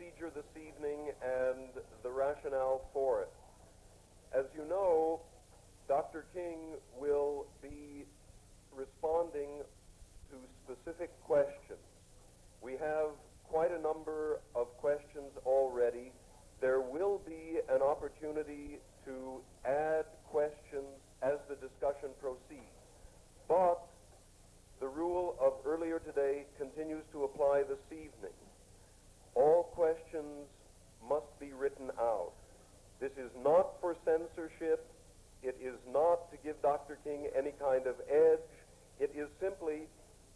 procedure this evening and the rationale for it. As you know, Dr. King will be responding to specific questions. We have quite a number of questions already. There will be an opportunity to add questions as the discussion proceeds. But the rule of earlier today continues to apply this evening. All questions must be written out. This is not for censorship. It is not to give Dr. King any kind of edge. It is simply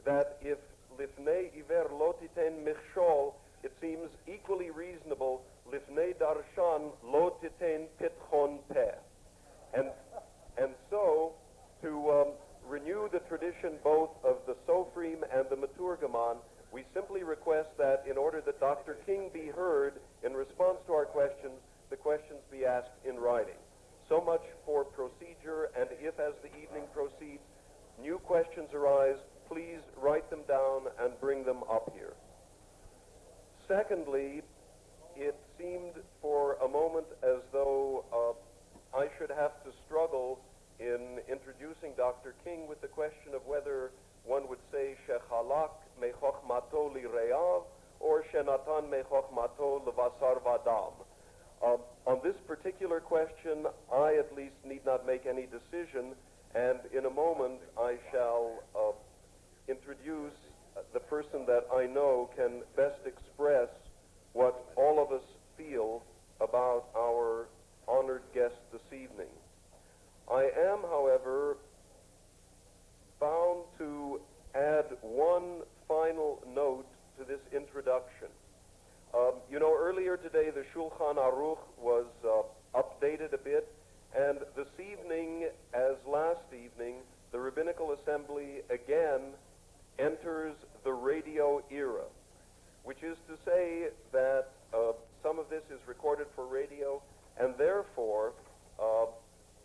that if lifnei iver lo titen michshol, it seems equally reasonable lifnei darshan lo titen pitchon peh. And so, to renew the tradition both of the Sofrim and the Maturgaman, we simply request that in order that Dr. King be heard in response to our questions, the questions be asked in writing. So much for procedure, and if as the evening proceeds, new questions arise, please write them down and bring them up here. Secondly, it seemed for a moment as though I should have to struggle in introducing Dr. King with the question of whether one would say Shechalak mechochmato lireav or Shenatan mechochmato levasar vadam. On this particular question, I at least need not make any decision, and in a moment I shall introduce the person that I know can best express what all of us feel about our honored guest this evening. I am, however, bound to add one final note to this introduction. Earlier today the Shulchan Aruch was updated a bit, and this evening, as last evening, the Rabbinical Assembly again enters the radio era, which is to say that some of this is recorded for radio, and therefore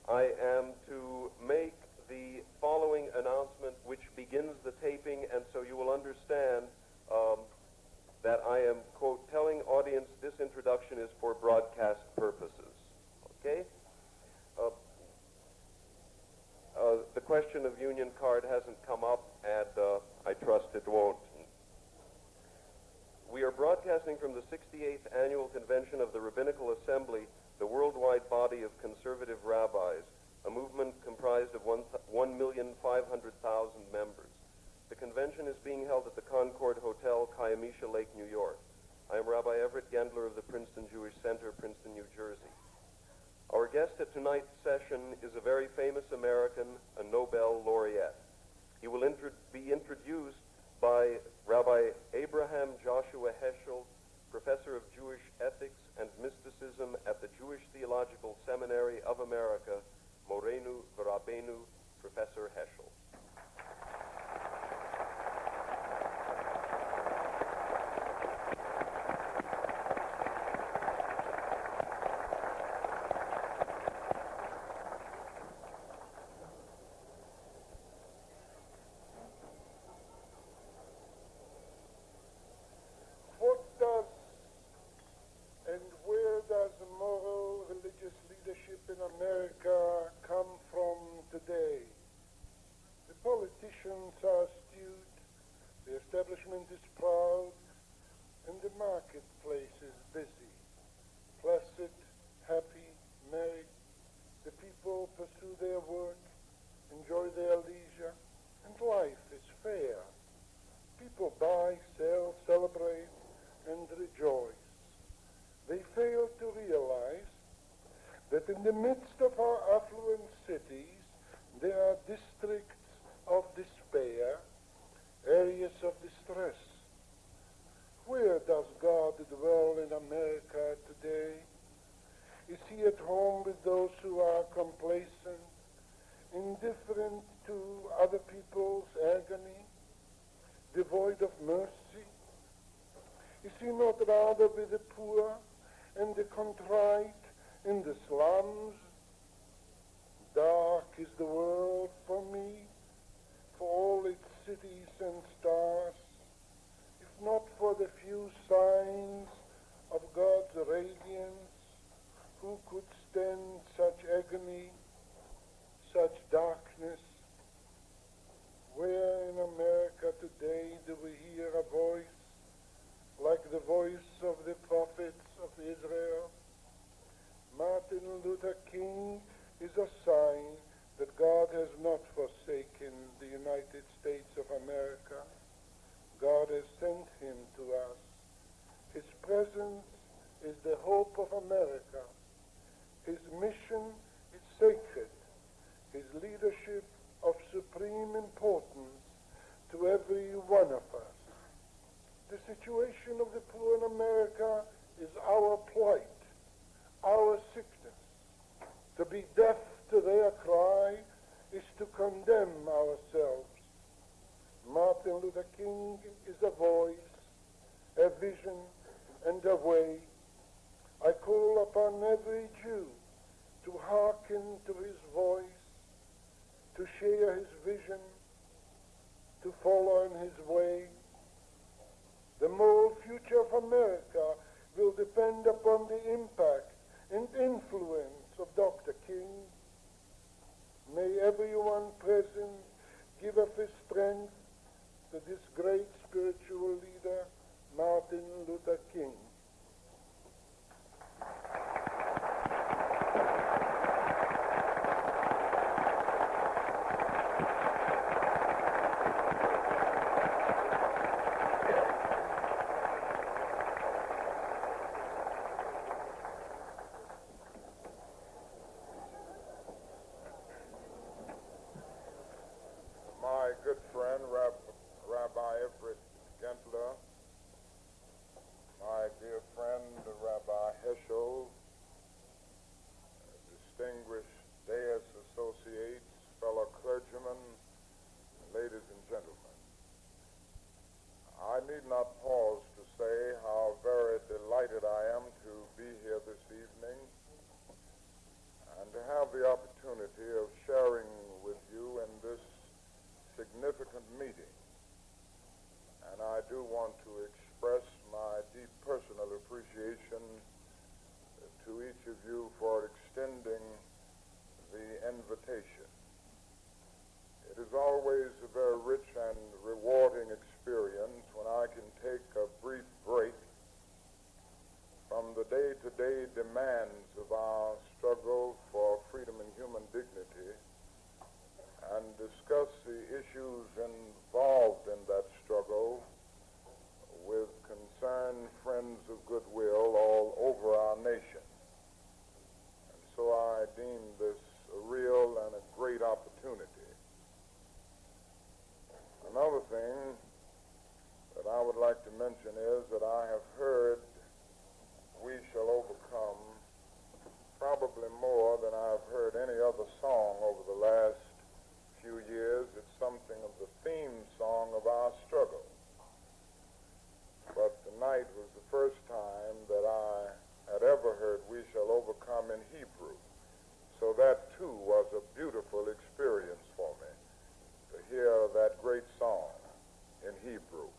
I am to make the following announcement, which begins the taping, and so you will understand that I am, quote, telling audience this introduction is for broadcast purposes. Okay? The question of union card hasn't come up, and I trust it won't. We are broadcasting from the 68th Annual Convention of the Rabbinical Assembly, the worldwide body of conservative rabbis, a movement comprised of 1,500,000 members. The convention is being held at the Concord Hotel, Kiamisha Lake, New York. I am Rabbi Everett Gendler of the Princeton Jewish Center, Princeton, New Jersey. Our guest at tonight's session is a very famous American, a Nobel laureate. He will be introduced by Rabbi Abraham Joshua Heschel, professor of Jewish ethics and mysticism at the Jewish Theological Seminary of America, Morenu V'Rabbeinu, Professor Heschel. In America come from today. The politicians are astute, the establishment is proud, and the marketplace is busy. Placid, happy, merry, the people pursue their work, enjoy their leisure, and life is fair. People buy, sell, celebrate, and rejoice. They fail to realize that in the midst of our affluent cities, there are districts of despair, areas of distress. Where does God dwell in America today? Is he at home with those who are complacent, indifferent to other people's agony, devoid of mercy? Is he not rather with the poor and the contrite, in the slums? Dark is the world for me, for all its cities and stars, if not for the few signs of situation of the poor in America is our plight, our sickness. To be deaf to their cry is to condemn ourselves. Martin Luther King is a voice, a vision, and a way. I call upon every Jew to hearken to his voice, to share his vision, to follow in his way. The moral future of America will depend upon the impact and influence of Dr. King. May everyone present give of his strength to this great spiritual leader, Martin Luther King. My good friend, Rabbi Everett Gentler, my dear friend, Rabbi Heschel, distinguished Deus associates, fellow clergymen, ladies and gentlemen. I need not pause to say how very delighted I am to be here this evening and to have the opportunity of sharing with you in this significant meeting. And I do want to express my deep personal appreciation to each of you for extending the invitation. It is always a very rich and rewarding experience when I can take a brief break from the day-to-day demands of our struggle for freedom and human dignity and discuss the issues involved in that struggle with concerned friends of goodwill all over our nation. And so I deem this a real and a great opportunity. Another thing that I would like to mention is that I have heard "We Shall Overcome" probably more than I've heard any other song over the last few years. It's something of the theme song of our struggle. But tonight was the first time that I had ever heard "We Shall Overcome" in Hebrew. So that too was a beautiful experience for me, to hear that great song in Hebrew.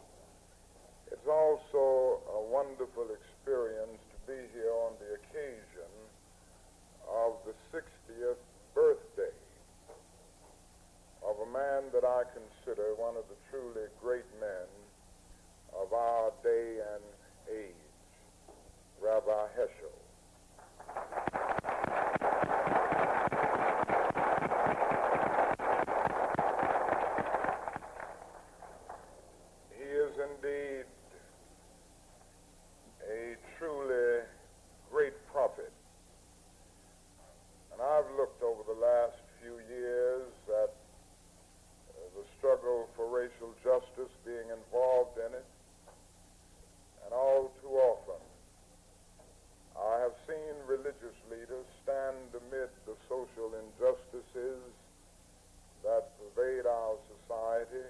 It's also a wonderful experience to be here on the occasion of the 60th birthday of a man that I consider one of the truly great men of our day and age, Rabbi Heschel. He is indeed a truly great prophet. And I've looked over the last few years at the struggle for racial justice being involved in it, and all too often I have seen religious leaders stand amid the social injustices that pervade our society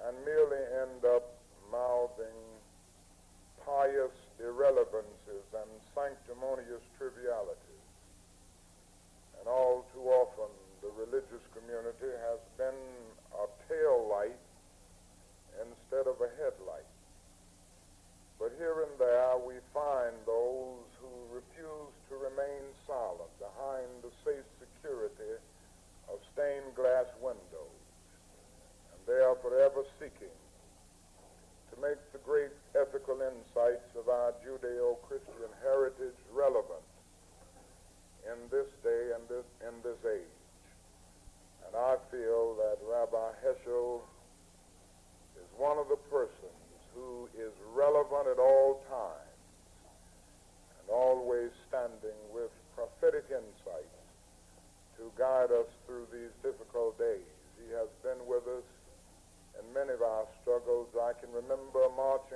and merely end up mouthing pious irrelevances and sanctimonious trivialities. And all too often the religious community has been a tail light instead of a headlight. But here and there we find those who refuse to remain silent behind the safe security of stained glass windows. And they are forever seeking to make the great ethical insights of our Judeo-Christian heritage relevant in this day and in this age. And I feel that Rabbi Heschel is one of the persons who is relevant at all times and always standing with prophetic insights to guide us through these difficult days. He has been with us in many of our struggles. I can remember marching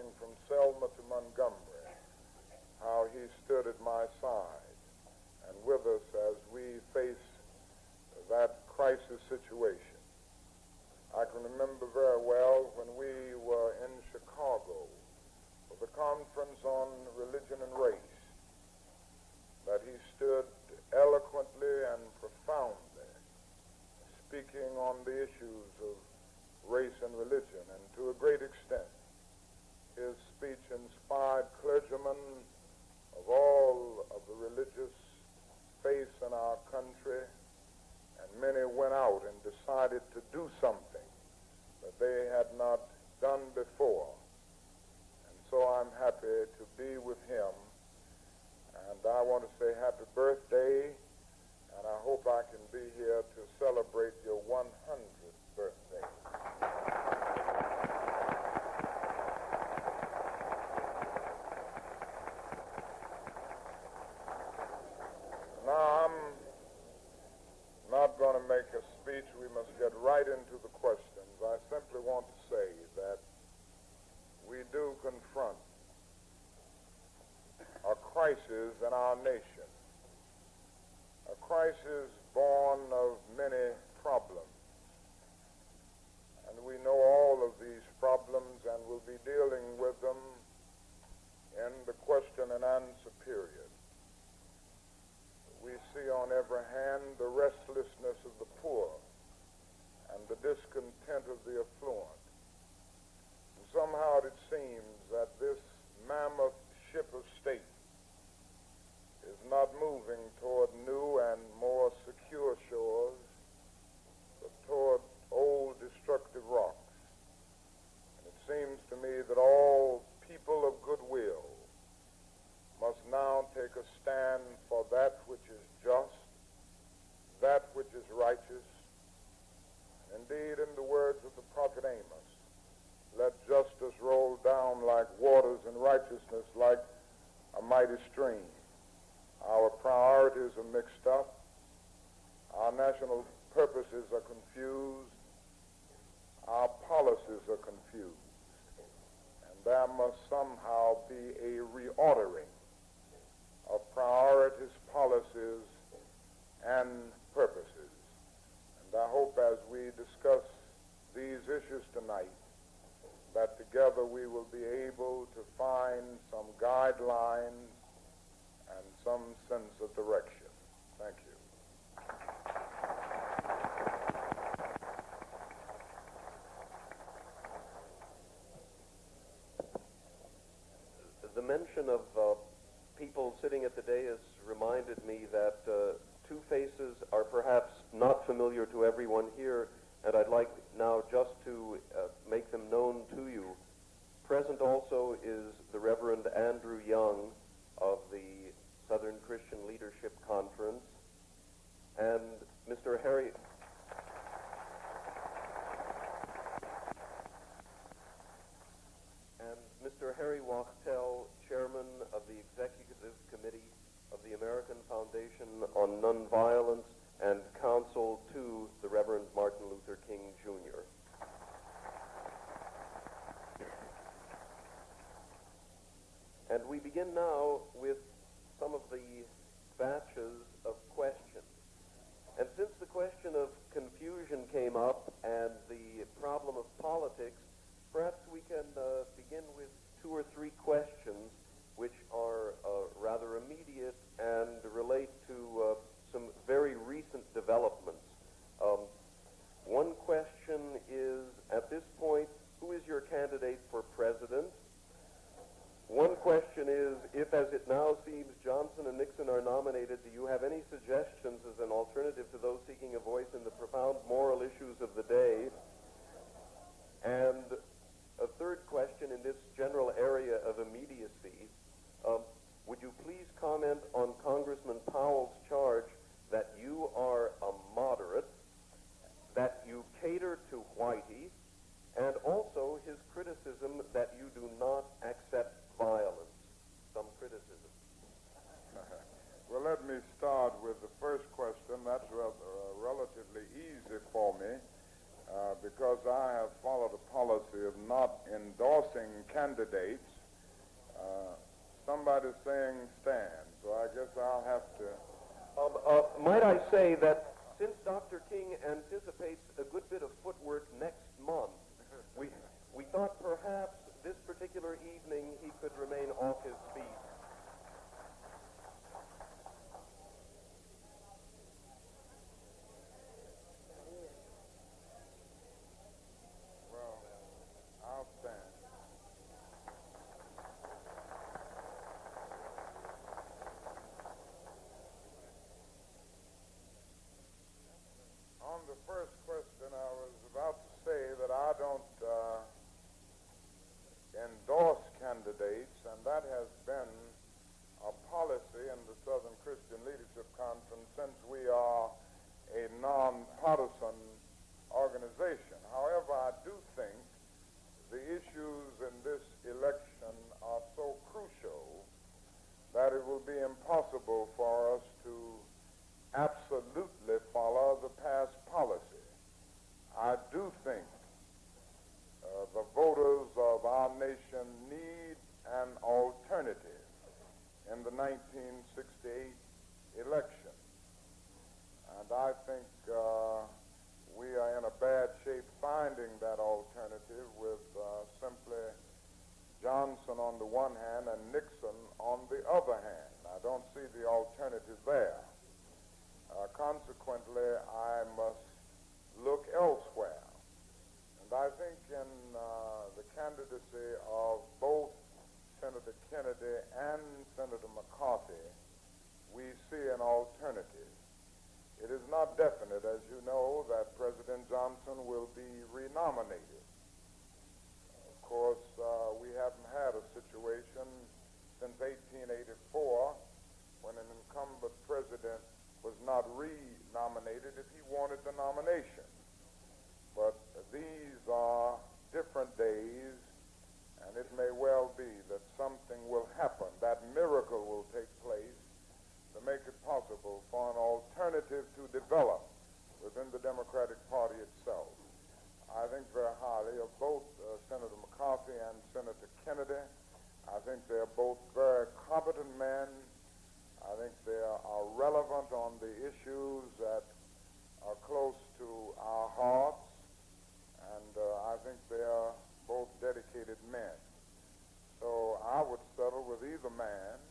want to say happy birthday, and I hope I can be here to celebrate your 100th birthday. Now, I'm not going to make a speech. We must get right into the questions. I simply want to say that we do confront a crisis in our nation, a crisis born of many problems. And we know all of these problems and will be dealing with them in the question and answer period. We see on every hand the restlessness of the poor and the discontent of the affluent. And somehow it seems that this mammoth ship of state is not moving toward new and more secure shores, but toward old destructive rocks. And it seems to me that all people of goodwill must now take a stand for that which is just, that which is righteous. Indeed, in the words of the prophet Amos, let justice roll down like waters and righteousness like a mighty stream. Our priorities are mixed up. Our national purposes are confused. Our policies are confused. And there must somehow be a reordering of priorities, policies, and purposes. And I hope as we discuss these issues tonight, that together we will be able to find some guidelines and some sense of direction. Thank you. The mention of people sitting at the dais reminded me that two faces are perhaps not familiar to everyone here, and I'd like now just to make them known to you. Present also is the Reverend Andrew Young of the Southern Christian Leadership Conference, and Mr. Harry Wachtel, Chairman of the Executive Committee of the American Foundation on Nonviolence and counsel to the Reverend Martin Luther King, Jr. And we begin now with some of the batches of questions. And since the question of confusion came up and the problem of politics, perhaps we can begin with 2 or 3 questions which are rather immediate and relate to some very recent developments. One question is, at this point, who is your candidate for president? One question is, if as it now seems Johnson and Nixon are nominated, do you have any suggestions as an alternative to those seeking a voice in the profound moral issues of the day? And a third question in this general area of immediacy, would you please comment on Congressman Powell's charge that you are a moderate, that you cater to whitey, and also his criticism that you do not accept violence? Some criticism. Well, let me start with the first question. That's relatively easy for me because I have followed a policy of not endorsing candidates. Somebody's saying stand, so I guess I'll have to... Might I say that since Dr. King anticipates a good bit of footwork next month, we thought perhaps this particular evening he could remain off his feet. Well, I'll stand. On the first question, I was about to say that I don't on the one hand and Nixon on the other hand. I don't see the alternative there. Consequently, I must look elsewhere. And I think in the candidacy of both Senator Kennedy and Senator McCarthy, we see an alternative. It is not definite, as you know, that President Johnson will be renominated. Of course, we haven't had a situation since 1884 when an incumbent president was not renominated if he wanted the nomination. But these are different days, and it may well be that something will happen, that miracle will take place to make it possible for an alternative to develop within the Democratic Party itself. I think very highly of both Senator McCarthy and Senator Kennedy. I think they're both very competent men. I think they are relevant on the issues that are close to our hearts, and I think they are both dedicated men. So I would settle with either man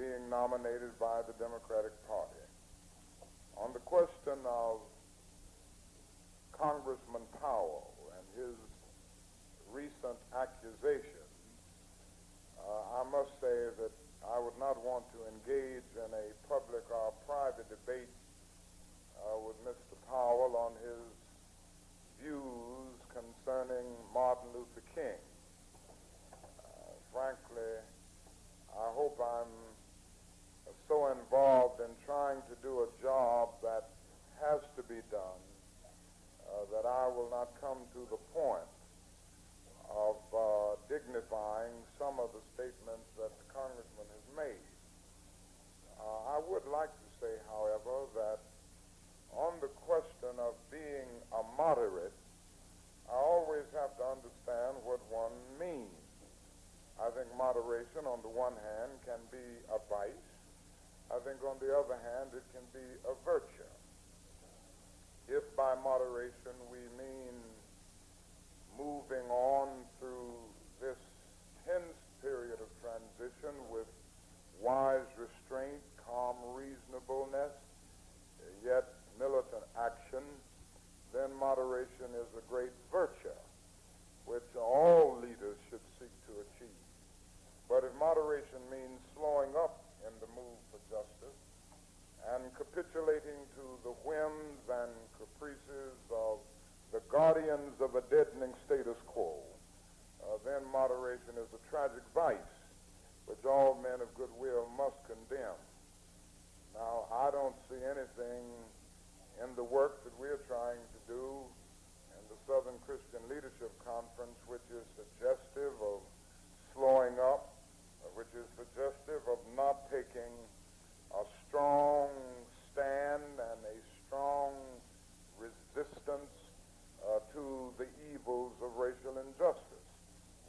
being nominated by the Democratic Party. On the question of Congressman Powell and his recent accusations, I must say that I would not want to engage in a public or private debate with Mr. Powell on his views concerning Martin Luther King. Frankly, I hope I'm so involved in trying to do a job that has to be done that I will not come to the point of dignifying some of the statements that the congressman has made. I would like to say, however, that on the question of being a moderate, I always have to understand what one means. I think moderation, on the one hand, can be a vice. I think, on the other hand, it can be a virtue. If by moderation we mean moving on through this tense period of transition with wise restraint, calm reasonableness, yet militant action, then moderation is a great virtue, which all leaders should seek to achieve. But if moderation means slowing up in the move for justice and capitulating to the whims and caprices of the guardians of a deadening status quo, then moderation is a tragic vice which all men of goodwill must condemn. Now, I don't see anything in the work that we're trying to do in the Southern Christian Leadership Conference which is suggestive of slowing up, which is suggestive of not taking a strong stand and a strong resistance to the evils of racial injustice.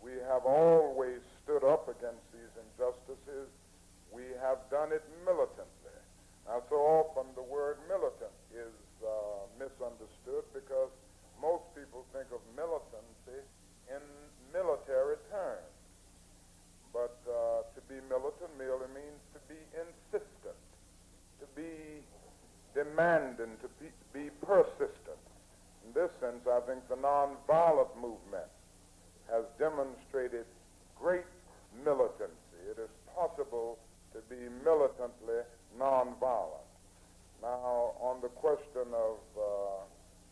We have always stood up against these injustices. We have done it militantly. Now, so often the word militant is misunderstood because most people think of militancy in military terms. But to be militant merely means to be insistent, to be demanding, to be persistent. In this sense, I think the nonviolent movement has demonstrated great militancy. It is possible to be militantly nonviolent. Now, on the question of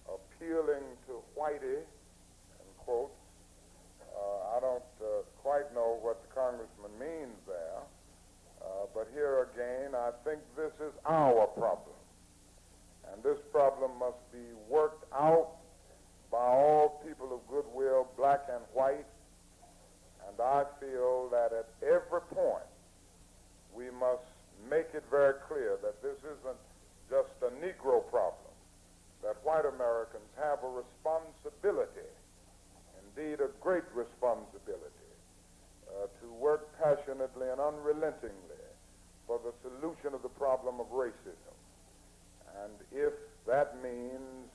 appealing to whitey, in quotes, I don't quite know what the congressman means there, but here again, I think this is our problem. And this problem must be worked out by all people of goodwill, black and white. And I feel that at every point, we must make it very clear that this isn't just a Negro problem, that white Americans have a responsibility, indeed a great responsibility, to work passionately and unrelentingly for the solution of the problem of racism. And if that means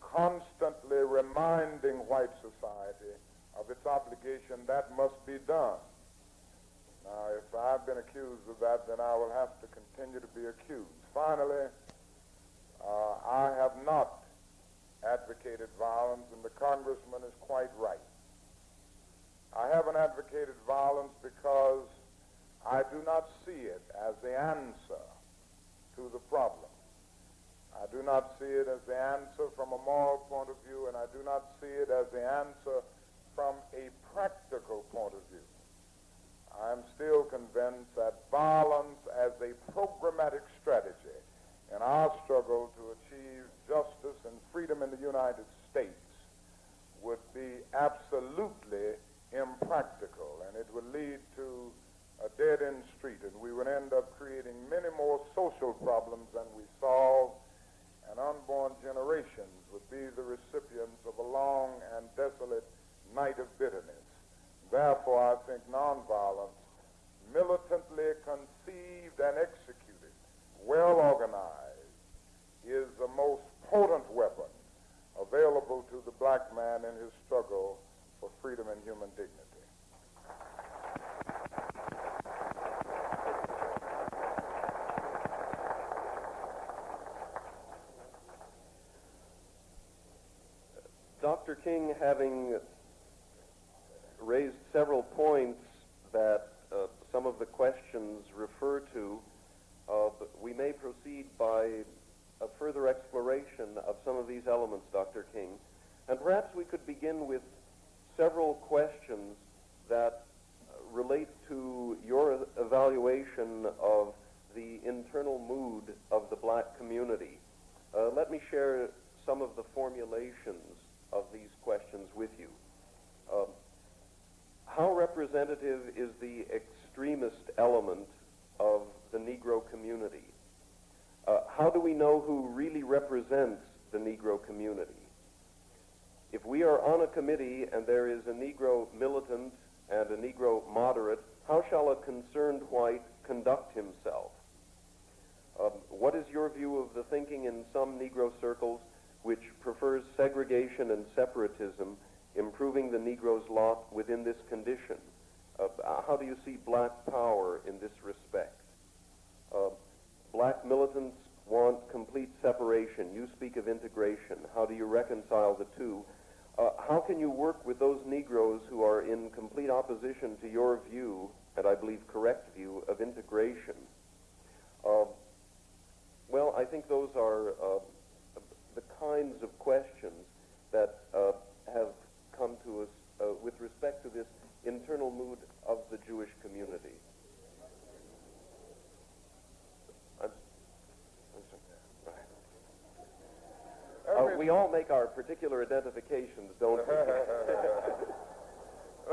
constantly reminding white society of its obligation, that must be done. Now, if I've been accused of that, then I will have to continue to be accused. Finally, I have not advocated violence, and the congressman is quite right. I haven't advocated violence because I do not see it as the answer to the problem. I do not see it as the answer from a moral point of view, and I do not see it as the answer from a practical point of view. I am still convinced that violence as a programmatic strategy in our struggle to achieve justice and freedom in the United States would be absolutely impractical, and it would lead to a dead-end street, and we would end up creating many more social problems than we solve, and unborn generations would be the recipients of a long and desolate night of bitterness. Therefore, I think nonviolence, militantly conceived and executed, well organized, is the most potent weapon available to the black man in his struggle for freedom and human dignity. Dr. King, having raised several points that some of the questions refer to, we may proceed by a further exploration of some of these elements, Dr. King. And perhaps we could begin with several questions that relate to your evaluation of the internal mood of the black community. Let me share some of the formulations of these questions with you. How representative is the extremist element of the Negro community? How do we know who really represents the Negro community? If we are on a committee and there is a Negro militant and a Negro moderate, how shall a concerned white conduct himself? What is your view of the thinking in some Negro circles which prefers segregation and separatism, improving the Negro's lot within this condition? How do you see black power in this respect? Black militants want complete separation. You speak of integration. How do you reconcile the two? How can you work with those Negroes who are in complete opposition to your view, and I believe correct view, of integration? Well, I think those are the kinds of questions that have come to us with respect to this internal mood of the Jewish community. We all make our particular identifications, don't we?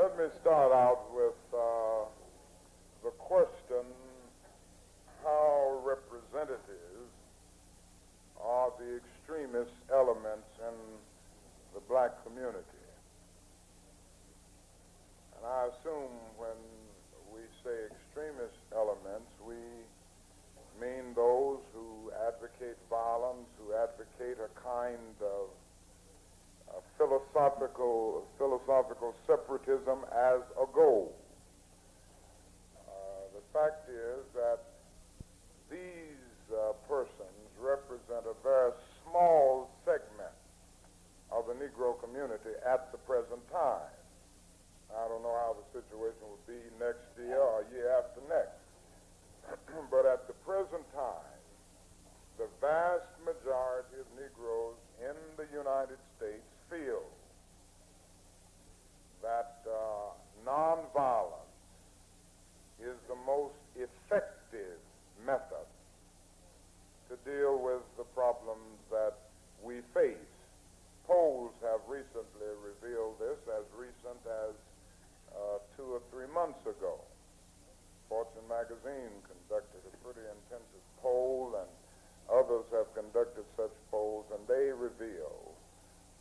Let me start out with the question, how representative are the extremist elements in the black community? And I assume when we say extremist elements, we mean those who advocate violence, who advocate a kind of philosophical separatism as a goal. The fact is that these persons represent a very small segment of the Negro community at the present time. I don't know how the situation will be next year or year after next. But at the present time, the vast majority of Negroes in the United States feel that nonviolence is the most effective method to deal with the problems that we face. Polls have recently revealed this, as recent as 2 or 3 months ago. Fortune magazine conducted a pretty intensive poll, and others have conducted such polls, and they reveal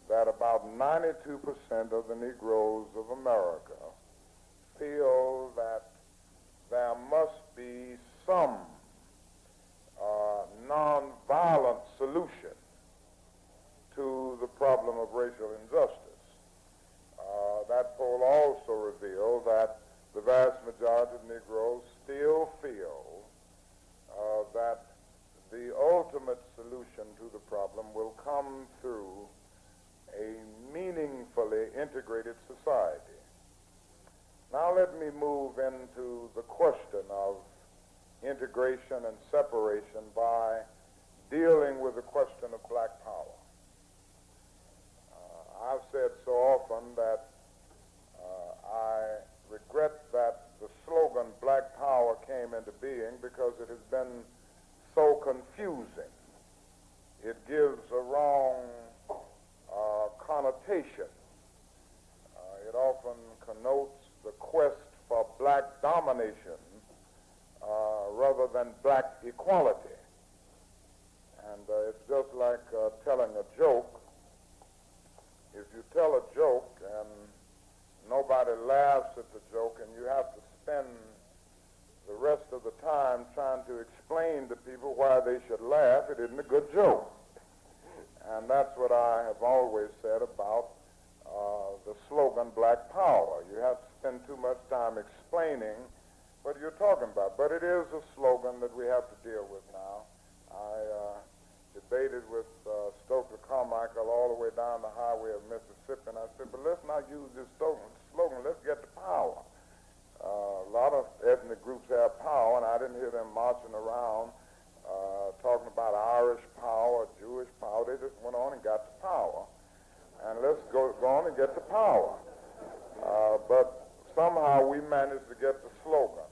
that about 92% of the Negroes of America feel that there must be some nonviolent solution to the problem of racial injustice. That poll reveal that the vast majority of Negroes still feel that the ultimate solution to the problem will come through a meaningfully integrated society. Now let me move into the question of integration and separation by dealing with the question of black power. I've said so often that I regret that the slogan black power came into being because it has been so confusing. It gives a wrong connotation. It often connotes the quest for black domination rather than black equality. And it's just like telling a joke. If you tell a joke and nobody laughs at the joke and you have to spend the rest of the time trying to explain to people why they should laugh, it isn't a good joke. And that's what I have always said about the slogan black power. You have to spend too much time explaining what you're talking about. But it is a slogan that we have to deal with now. I debated with Stokely Carmichael all the way down the highway of Mississippi, and I said, but let's not use this slogan, let's get to power. A lot of ethnic groups have power, and I didn't hear them marching around talking about Irish power, Jewish power. They just went on and got to power. And let's go on and get to power. But somehow we managed to get the slogan.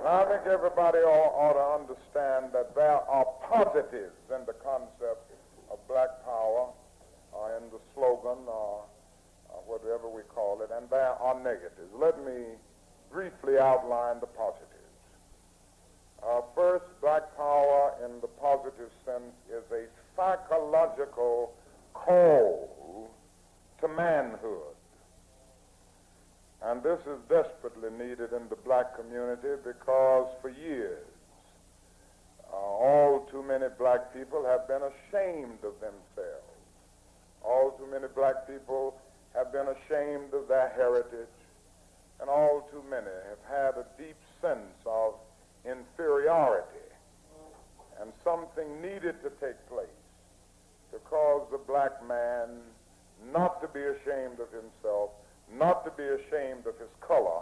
I think everybody ought to understand that there are positives in the concept of black power, or in the slogan, or whatever we call it, and there are negatives. Let me briefly outline the positives. First, black power in the positive sense is a psychological call to manhood. And this is desperately needed in the black community because for years, all too many black people have been ashamed of themselves. All too many black people have been ashamed of their heritage, and all too many have had a deep sense of inferiority. And something needed to take place to cause the black man not to be ashamed of himself, not to be ashamed of his color,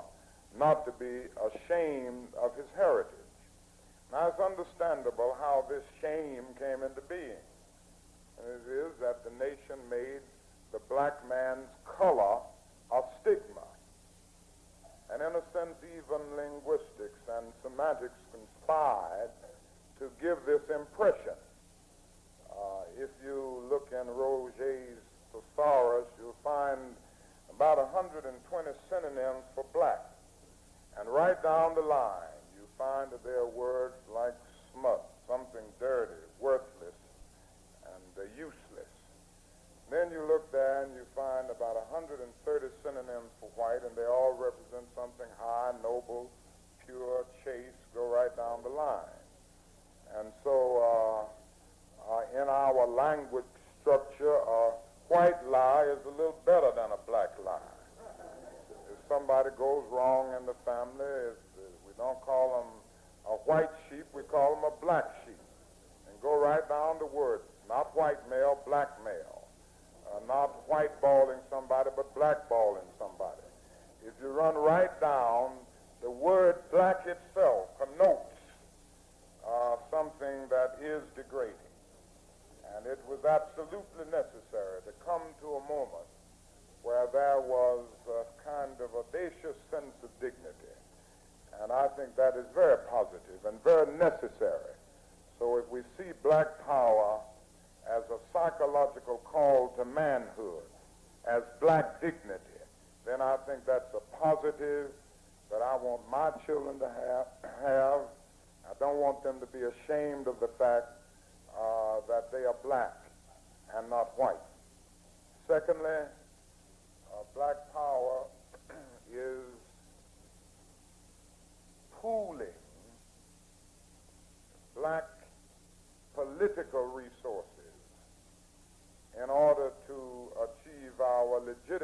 not to be ashamed of his heritage. Now, it's understandable how this shame came into being. And it is that the nation made the black man's color a stigma. And in a sense, even linguistics and semantics conspired to give this impression. If you look in Roget's thesaurus, you'll find about 120 synonyms for black. And right down the line, you find that there are words like smut, something dirty, worthless, and useless. Then you look there and you find about 130 synonyms for white, and they all represent something high, noble, pure, chaste, go right down the line. And so in our language structure, a white lie is a little better than a black lie. If somebody goes wrong in the family, we don't call them a white sheep, we call them a black sheep. And go right down to words, not white male, black male. Not white-balling somebody, but black-balling somebody. If you run right down, the word black itself connotes something that is degrading. And it was absolutely necessary to come to a moment where there was a kind of audacious sense of dignity. And I think that is very positive and very necessary. So if we see black power as a psychological call to manhood, as black dignity, then I think that's a positive that I want my children to have. I don't want them to be ashamed of the fact that they are black and not white. Secondly, black power is pooling black political resources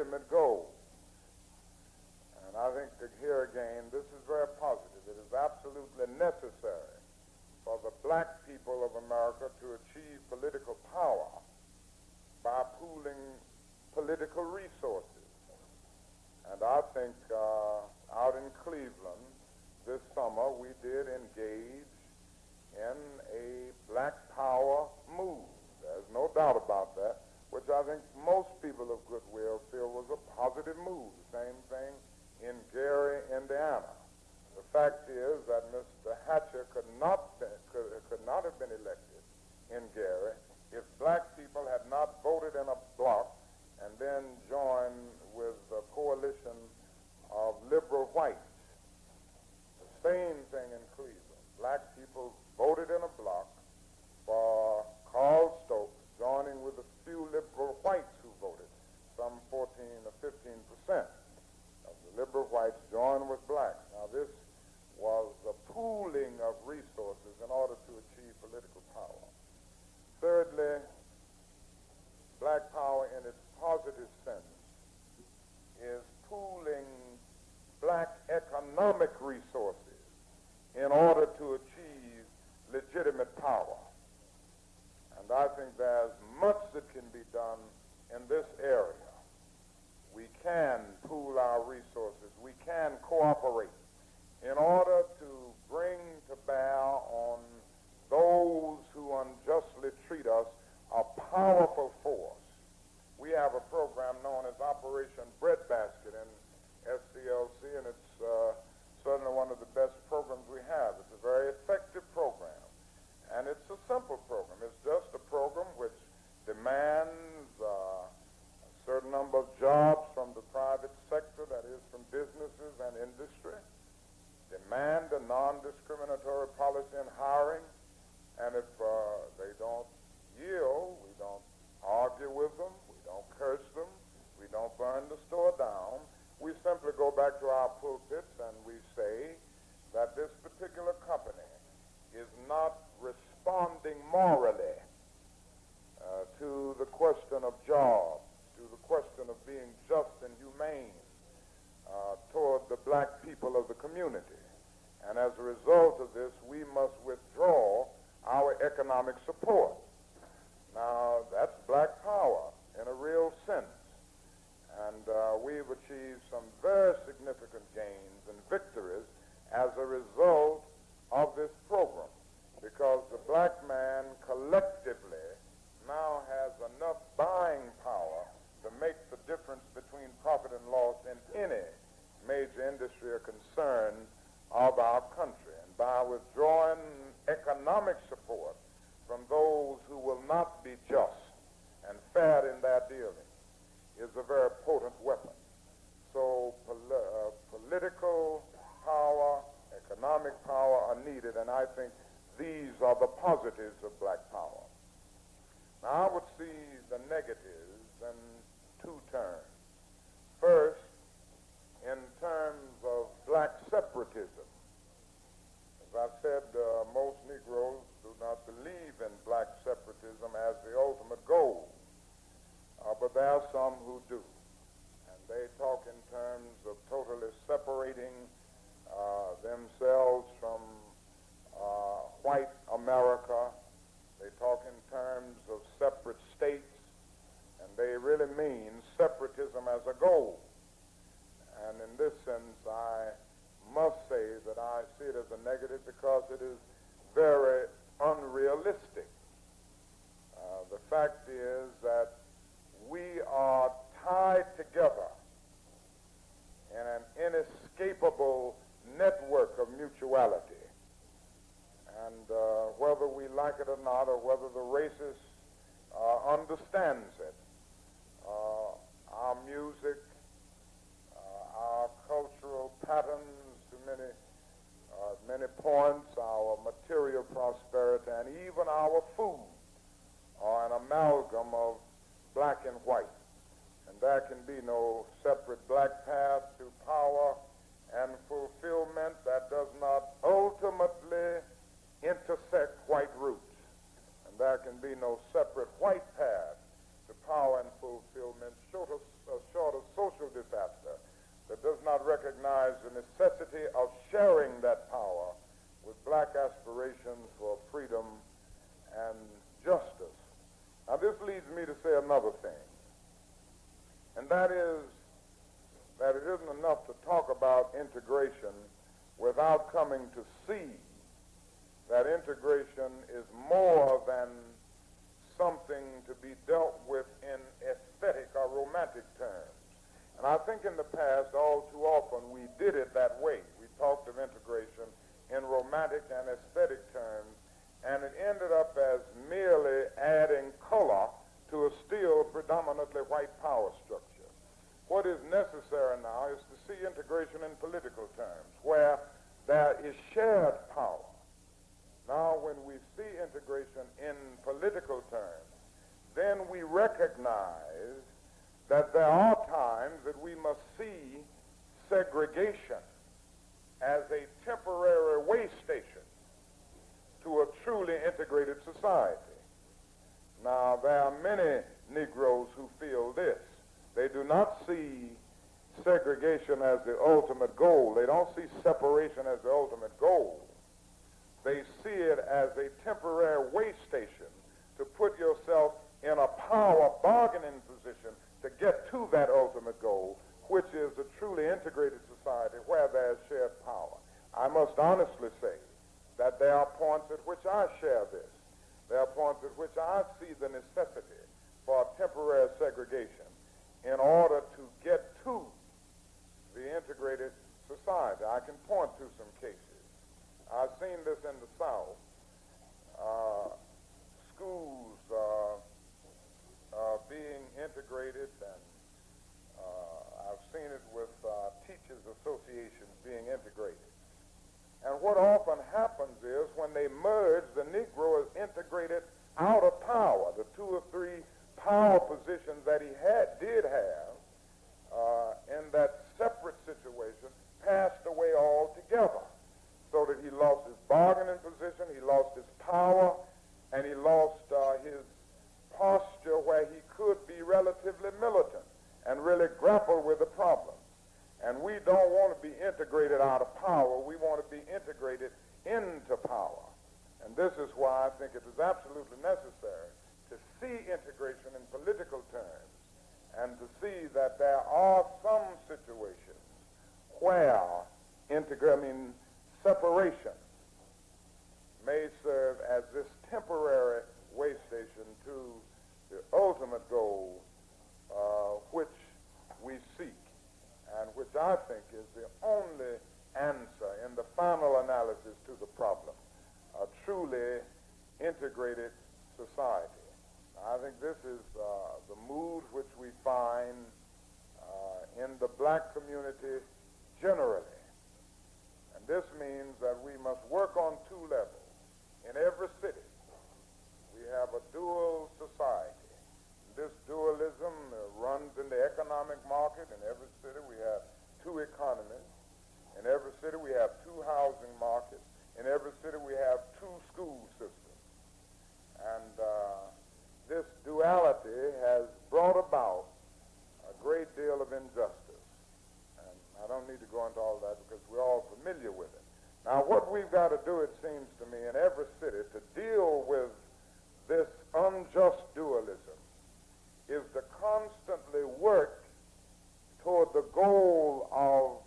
legitimate goal. And I think that here again, this is very positive. It is absolutely necessary for the black people of America to achieve political power by pooling political resources. And I think out in Cleveland this summer we did engage in a black power move. There's no doubt about that, which I think most people of goodwill feel was a positive move. Same thing in Gary, Indiana. The fact is that Mr. Hatcher could not have been elected in Gary if black people had not voted in a bloc and then joined with a coalition of liberal whites. The same thing in Cleveland. Black people voted in a bloc for Carl Stokes, joining with a few liberal whites who voted, some 14 or 15% of the liberal whites joined with blacks. Now this was a pooling of resources in order to achieve political power. Thirdly, black power in its positive sense is pooling black economic resources in order to achieve legitimate power. And I think there's much that can be done in this area. We can pool our resources. We can cooperate in order to bring to bear on those who unjustly treat us a powerful force. We have a program known as Operation Breadbasket in SCLC, and it's certainly one of the best programs we have. It's a very effective program, and it's a simple program. It's just a program which demands a certain number of jobs from the private sector, that is from businesses and industry, demand a non-discriminatory policy in hiring, and if they don't yield, we don't argue with them, we don't curse them, we don't burn the store down. We simply go back to our pulpits and we say that this particular company is not responding morally to the question of jobs, to the question of being just and humane toward the black people of the community. And as a result of this, we must withdraw our economic support. Now, that's black power in a real sense. And we've achieved some very significant gains and victories as a result of this program, because the black man collectively now has enough buying power to make the difference between profit and loss in any major industry or concern of our country. And by withdrawing economic support from those who will not be just and fair in their dealing is a very potent weapon. So political power, economic power are needed, and I think these are the positives of black power. Now, I would see the negatives in two terms. First, in terms of black separatism. As I said, most Negroes do not believe in black separatism as the ultimate goal, but there are some who do. And they talk in terms of totally separating themselves from white America. They talk in terms of separate states, and they really mean separatism as a goal. And in this sense, I must say that I see it as a negative because it is very unrealistic. The fact is that we are tied together in an inescapable network of mutuality. And whether we like it or not, or whether the racist understands it, our music, our cultural patterns to many points, our material prosperity, and even our food are an amalgam of black and white. And there can be no separate black path to power and fulfillment that does not ultimately intersect white roots. And there can be no separate white path to power and fulfillment short of me to say another thing, and that is that it isn't enough to talk about integration without coming to see that integration is more than something to be dealt with in aesthetic or romantic terms. And I think in the past, all too often, we did it that way. We talked of integration in romantic and aesthetic terms, and it ended up as merely adding color to a still predominantly white power structure. What is necessary now is to see integration in political terms, where there is shared power. Now, when we see integration in political terms, then we recognize that there are times that we must see segregation as a temporary way station to a truly integrated society. Now, there are many Negroes who feel this. They do not see segregation as the ultimate goal. They don't see separation as the ultimate goal. They see it as a temporary way station to put yourself in a power bargaining position to get to that ultimate goal, which is a truly integrated society where there is shared power. I must honestly say that there are points at which I share this. There are points at which I see the necessity for temporary segregation in order to get to the integrated society. I can point to some cases. I've seen this in the South. Schools being integrated, and I've seen it with teachers' associations being integrated. And what often happens is when they merge, the Negro is integrated out of power. The 2 or 3 power positions that he did have in that separate situation passed away altogether, so that he lost his bargaining position, he lost his power, and he lost his posture where he could be relatively militant and really grapple with the problem. And we don't want to be integrated out of power. We want to be integrated into power. And this is why I think it is absolutely necessary to see integration in political terms and to see that there are some situations where separation may serve as this temporary way station to the ultimate goal which we seek, and which I think is the only answer in the final analysis to the problem, a truly integrated society. I think this is the mood which we find in the black community generally. And this means that we must work on 2 levels. In every city, we have a dual society. This dualism runs in the economic market. In every city, we have 2 economies. In every city, we have 2 housing markets. In every city, we have 2 school systems. And this duality has brought about a great deal of injustice. And I don't need to go into all that because we're all familiar with it. Now, what we've got to do, it seems to me, in every city to deal with this unjust dualism is to constantly work toward the goal of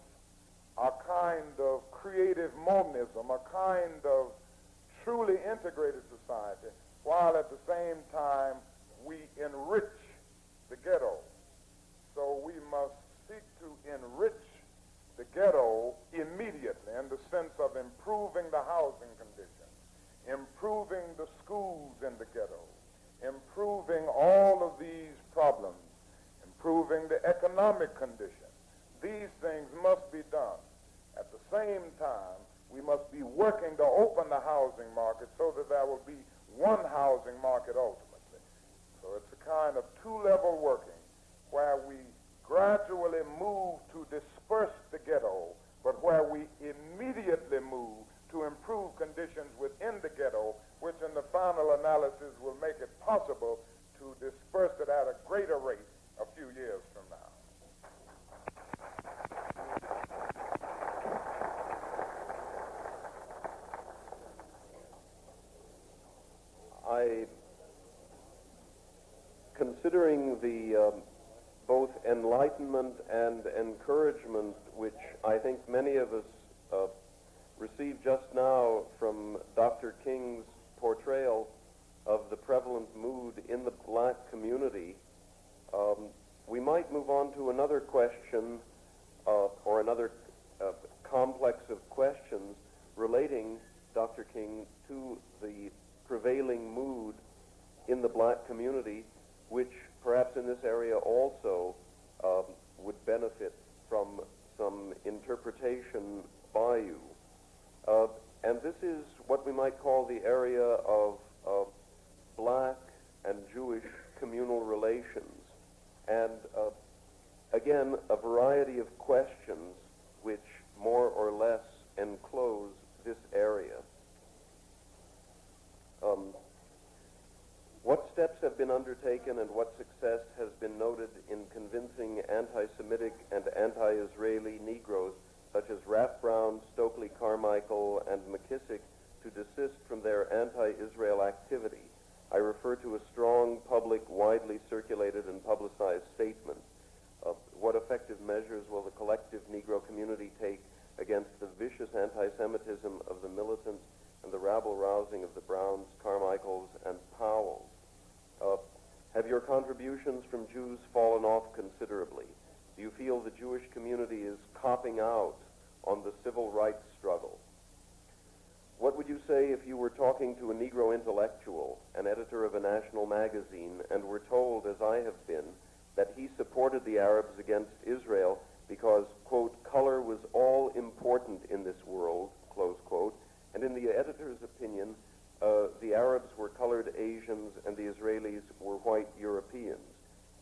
a kind of creative monism, a kind of truly integrated society, while at the same time we enrich the ghetto. So we must seek to enrich the ghetto immediately in the sense of improving the housing conditions, improving the schools in the ghetto, improving all of these problems, improving the economic conditions. These things must be done. At the same time, we must be working to open the housing market so that there will be one housing market ultimately. So it's a kind of 2-level working where we gradually move to disperse the ghetto, but where we immediately move to improve conditions within the ghetto, which in the final analysis will make it possible to disperse it at a greater rate a few years from now. I considering the both enlightenment and encouragement which I think many of us received just now from Dr. King's portrayal of the prevalent mood in the black community, we might move on to another question or another complex of questions relating, Dr. King, to the prevailing mood in the black community, which perhaps in this area also would benefit from some interpretation by you. And this is what we might call the area of black and Jewish communal relations. And again, a variety of questions which more or less enclose this area. What steps have been undertaken and what success has been noted in convincing anti-Semitic and anti-Israeli Negroes such as Rapp Brown, Stokely Carmichael, and McKissick to desist from their anti-Israel activity? I refer to a strong, public, widely circulated and publicized statement. What effective measures will the collective Negro community take against the vicious anti-Semitism of the militants and the rabble-rousing of the Browns, Carmichaels, and Powells? Have your contributions from Jews fallen off considerably? Do you feel the Jewish community is copping out on the civil rights struggle? What would you say if you were talking to a Negro intellectual, an editor of a national magazine, and were told, as I have been, that he supported the Arabs against Israel because, quote, color was all important in this world, close quote, and in the editor's opinion, the Arabs were colored Asians and the Israelis were white Europeans?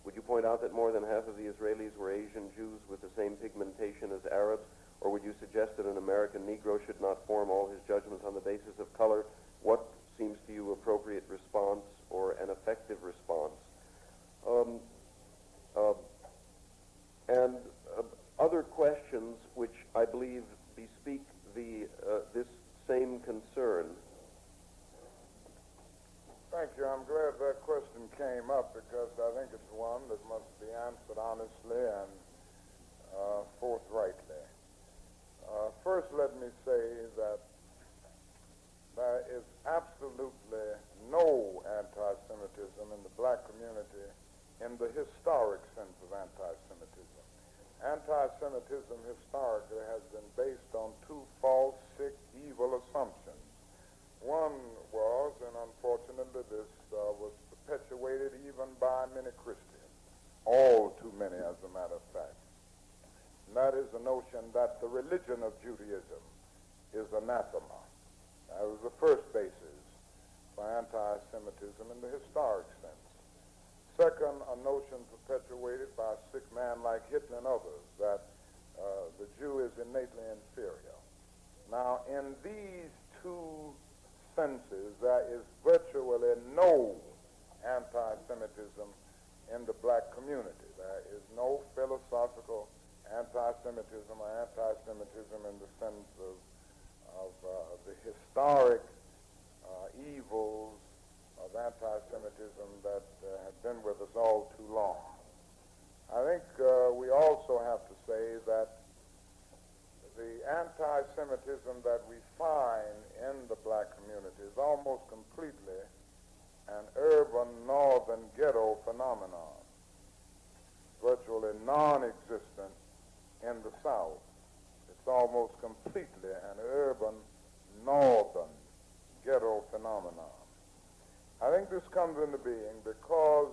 Would you point out that more than half of the Israelis were Asian Jews with the same pigmentation as Arabs? Or would you suggest that an American Negro should not form all his judgments on the basis of color? What seems to you appropriate response or an effective response? And other questions which I believe bespeak this same concern. Thank you. I'm glad that question came up because I think it's one that must be answered honestly and forthrightly. First, let me say that there is absolutely no anti-Semitism in the black community in the historic sense of anti-Semitism. Anti-Semitism historically has been based on two false, sick, evil assumptions. One was, and unfortunately this was perpetuated even by many Christians, all too many as a matter of fact. And that is the notion that the religion of Judaism is anathema. That was the first basis for anti-Semitism in the historic sense. Second, a notion perpetuated by a sick man like Hitler and others, that the Jew is innately inferior. Now, in these two senses, there is virtually no anti-Semitism in the black community. There is no philosophical anti-Semitism or anti-Semitism in the sense of the historic evils of anti-Semitism that have been with us all too long. I think we also have to say that the anti-Semitism that we find in the black community is almost completely an urban northern ghetto phenomenon, virtually non-existent in the South. It's almost completely an urban northern ghetto phenomenon. I think this comes into being because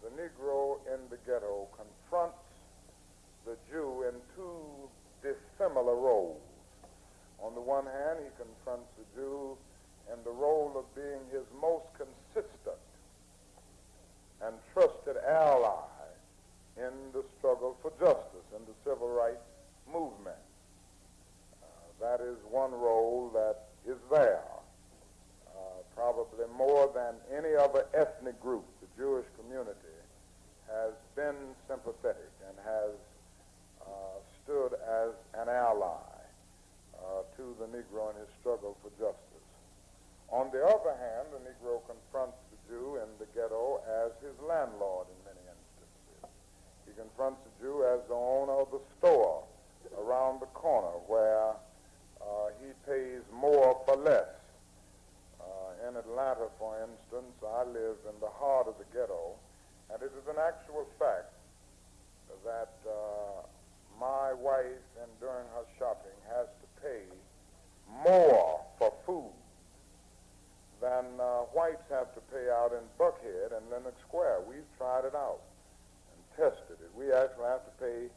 the Negro in the ghetto confronts the Jew in two dissimilar roles. On the one hand, he confronts the Jew in the role of being his most consistent and trusted ally in the struggle for justice, in the civil rights movement. That is one role that is there. Probably more than any other ethnic group, the Jewish community has been sympathetic and has stood as an ally to the Negro in his struggle for justice. On the other hand, the Negro confronts the Jew in the ghetto as his landlord. confronts a Jew as the owner of the store around the corner where he pays more for less. In Atlanta, for instance, I live in the heart of the ghetto, and it is an actual fact that my wife, in during her shopping, has to pay more for food than whites have to pay out in Buckhead and Lenox Square. We've tried it out and tested it. We actually have to pay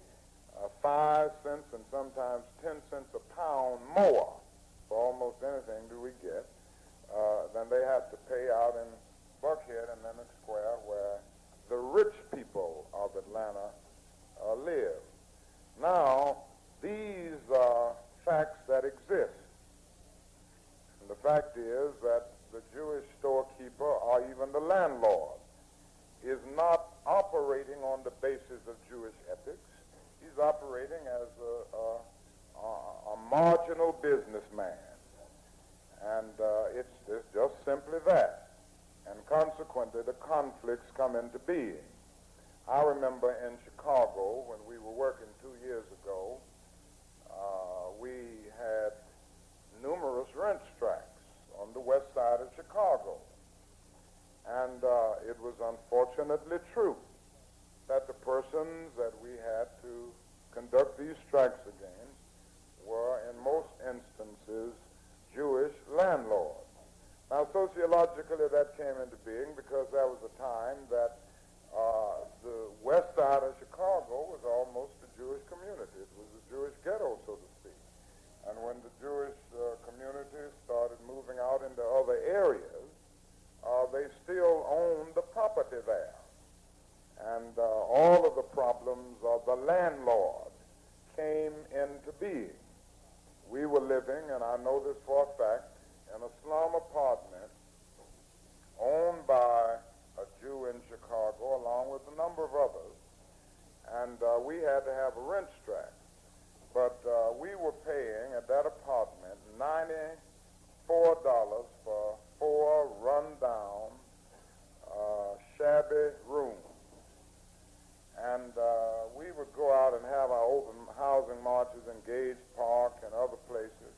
5 cents and sometimes 10 cents a pound more for almost anything that we get than they have to pay out in Buckhead and Lenox Square, where the rich people of Atlanta live. Now, these are facts that exist. And the fact is that the Jewish storekeeper, or even the landlord, is not operating on the basis of Jewish ethics. He's operating as a marginal businessman. And it's just simply that. And consequently, the conflicts come into being. I remember in Chicago, when we were working 2 years ago, we had numerous rent strikes on the west side of Chicago. And it was unfortunately true that the persons that we had to conduct these strikes against were, in most instances, Jewish landlords. Now, sociologically, that came into being because that was a time that the west side of Chicago was almost a Jewish community. It was a Jewish ghetto, so to speak. And when the Jewish community started moving out into other areas, they still owned the property there. And all of the problems of the landlord came into being. We were living, and I know this for a fact, in a slum apartment owned by a Jew in Chicago, along with a number of others. And we had to have a rent strike. But we were paying at that apartment $94 for 4 run-down, shabby rooms. And we would go out and have our open housing marches in Gage Park and other places.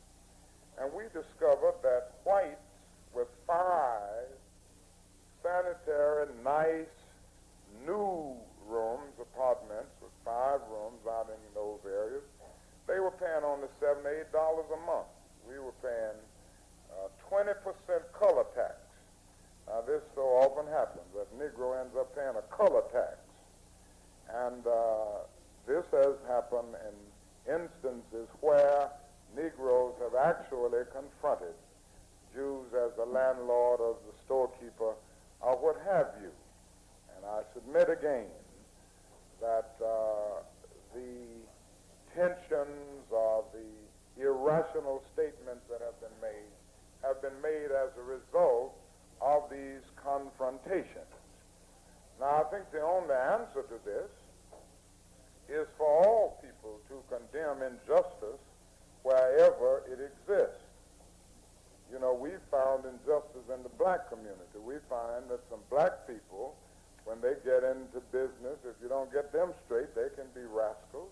And we discovered that whites with 5 sanitary, nice, new rooms, apartments with 5 rooms out in those areas, they were paying only $7 to $8 a month. We were paying 20% color tax. Now, this so often happens that Negro ends up paying a color tax. And this has happened in instances where Negroes have actually confronted Jews as the landlord or the storekeeper or what have you. And I submit again that the tensions or the irrational statements that have been made as a result of these confrontations. Now, I think the only answer to this is for all people to condemn injustice wherever it exists. You know, we found injustice in the black community. We find that some black people, when they get into business, if you don't get them straight, they can be rascals,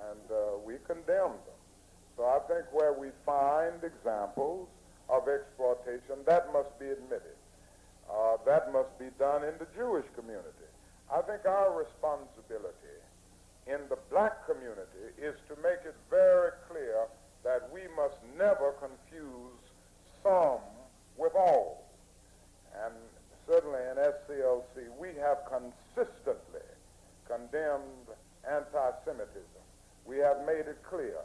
and we condemn them. So I think where we find examples of exploitation, that must be admitted. That must be done in the Jewish community. I think our responsibility in the black community is to make it very clear that we must never confuse some with all. And certainly in SCLC, we have consistently condemned anti-Semitism. We have made it clear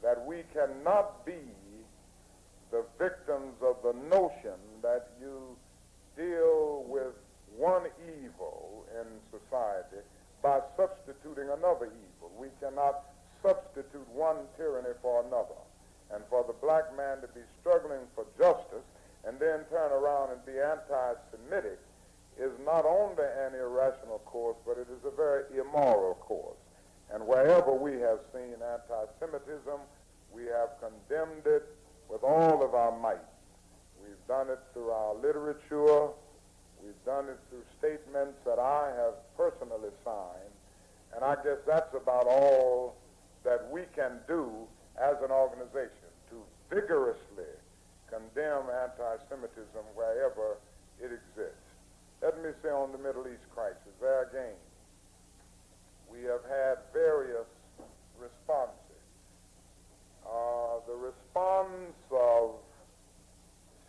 that we cannot be the victims of the notion that you deal with one evil in society by substituting another evil. We cannot substitute one tyranny for another. And for the black man to be struggling for justice and then turn around and be anti-Semitic is not only an irrational course, but it is a very immoral course. And wherever we have seen anti-Semitism, we have condemned it with all of our might. We've done it through our literature. We've done it through statements that I have personally signed. And I guess that's about all that we can do as an organization, to vigorously condemn anti-Semitism wherever it exists. Let me say on the Middle East crisis, there again, we have had various responses. The response of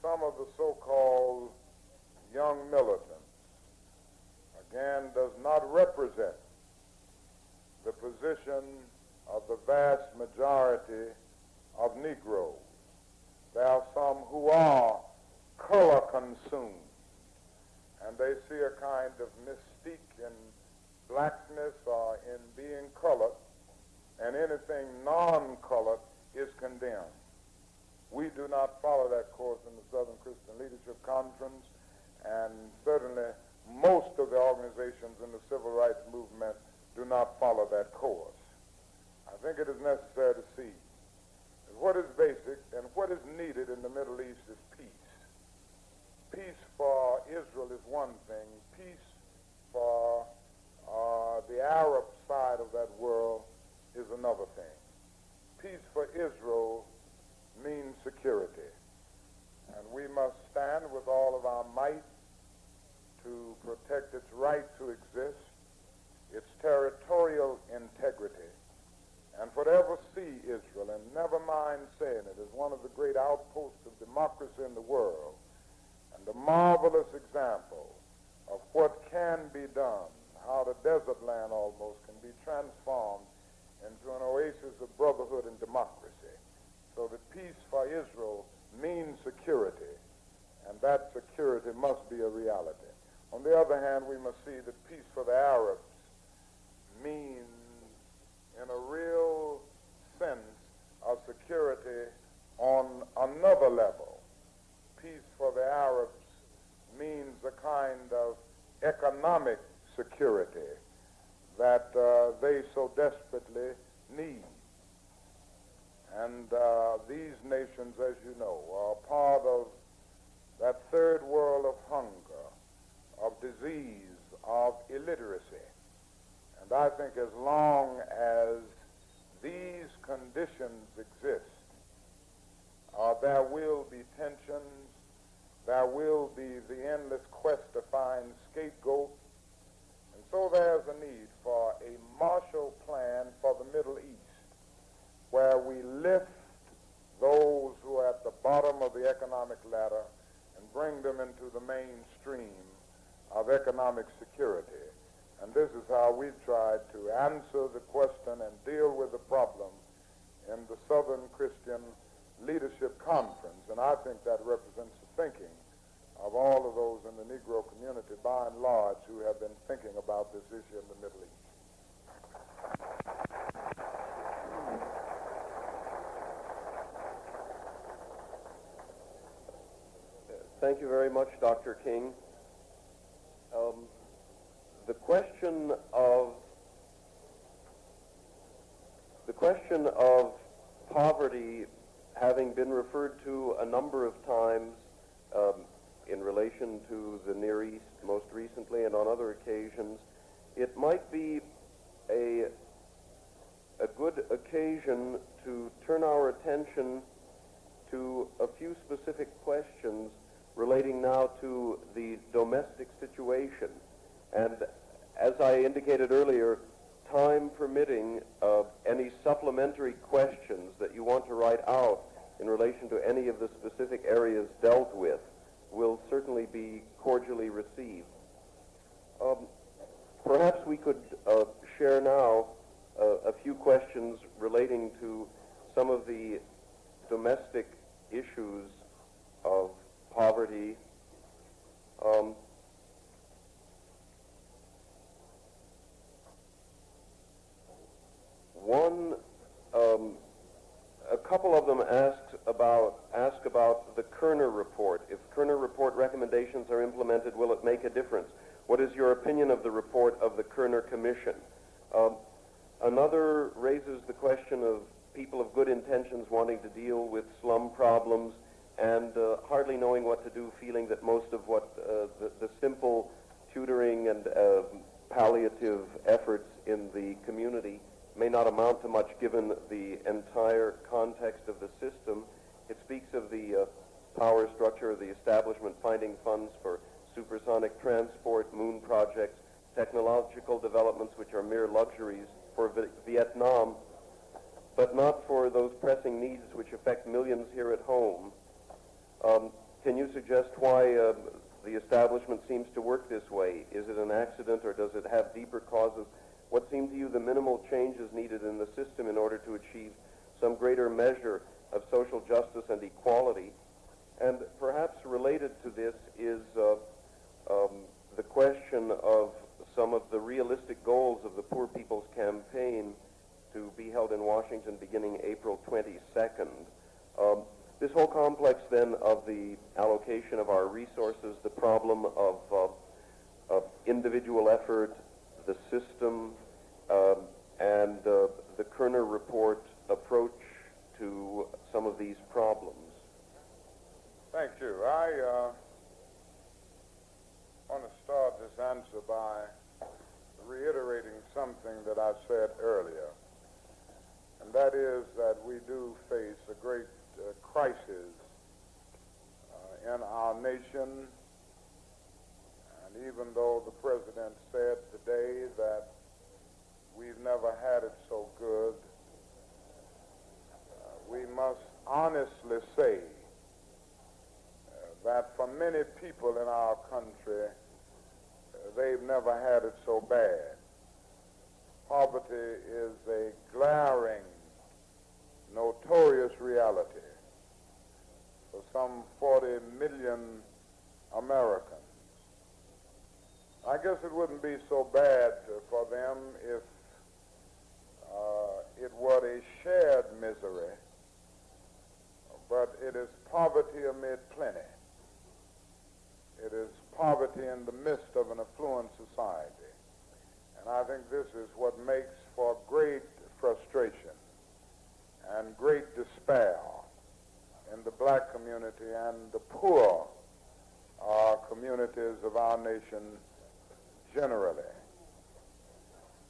some of the so-called young militants, again, does not represent the position of the vast majority of Negroes. There are some who are color consumed, and they see a kind of mystique in blackness or in being colored, and anything non-colored is condemned. We do not follow that course in the Southern Christian Leadership Conference, and certainly most of the organizations in the civil rights movement do not follow that course. I think it is necessary to see that what is basic and what is needed in the Middle East is peace. Peace for Israel is one thing. Peace for the Arab side of that world is another thing. Peace for Israel means security. And we must stand with all of our might to protect its right to exist, its territorial integrity, and forever see Israel, and never mind saying it, as one of the great outposts of democracy in the world, and a marvelous example of what can be done, how the desert land almost can be transformed into an oasis of brotherhood and democracy. So that peace for Israel means security, and that security must be a reality. On the other hand, we must see that peace for the Arabs means, in a real sense, of security on another level. Peace for the Arabs means a kind of economic security that they so desperately need. And these nations, as you know, are part of that third world of hunger, of disease, of illiteracy. And I think as long as these conditions exist, there will be tensions, there will be the endless quest to find scapegoats, and so there's a need for a Marshall Plan for the Middle East, where we lift those who are at the bottom of the economic ladder and bring them into the mainstream of economic security. And this is how we've tried to answer the question and deal with the problem in the Southern Christian Leadership Conference. And I think that represents the thinking of all of those in the Negro community, by and large, who have been thinking about this issue in the Middle East. Thank you very much, Dr. King. The question of poverty having been referred to a number of times in relation to the Near East most recently and on other occasions, it might be a good occasion to turn our attention to a few specific questions relating now to the domestic situation. And as I indicated earlier, time permitting, any supplementary questions that you want to write out in relation to any of the specific areas dealt with will certainly be cordially received. Perhaps we could share now a few questions relating to some of the domestic issues of poverty. A couple of them ask about the Kerner report. If Kerner report recommendations are implemented, will it make a difference? What is your opinion of the report of the Kerner Commission? Another raises the question of people of good intentions wanting to deal with slum problems and hardly knowing what to do, feeling that most of what the simple tutoring and palliative efforts in the community may not amount to much given the entire context of the system. It speaks of the power structure of the establishment finding funds for supersonic transport, moon projects, technological developments which are mere luxuries for Vietnam, but not for those pressing needs which affect millions here at home. Can you suggest why the establishment seems to work this way? Is it an accident, or does it have deeper causes? What seem to you the minimal changes needed in the system in order to achieve some greater measure of social justice and equality? And perhaps related to this is the question of some of the realistic goals of the Poor People's Campaign to be held in Washington beginning April 22nd. This whole complex then of the allocation of our resources, the problem of individual effort, the system, and the Kerner Report approach to some of these problems. Thank you. I want to start this answer by reiterating something that I said earlier, and that is that we do face a great crisis in our nation, and even though the president said today that we've never had it so good, we must honestly say that for many people in our country, they've never had it so bad. Poverty is a glaring, notorious reality for some 40 million Americans. I guess it wouldn't be so bad for them if it were a shared misery, but it is poverty amid plenty. It is poverty in the midst of an affluent society. And I think this is what makes for great frustration and great despair in the black community and the poor communities of our nation generally.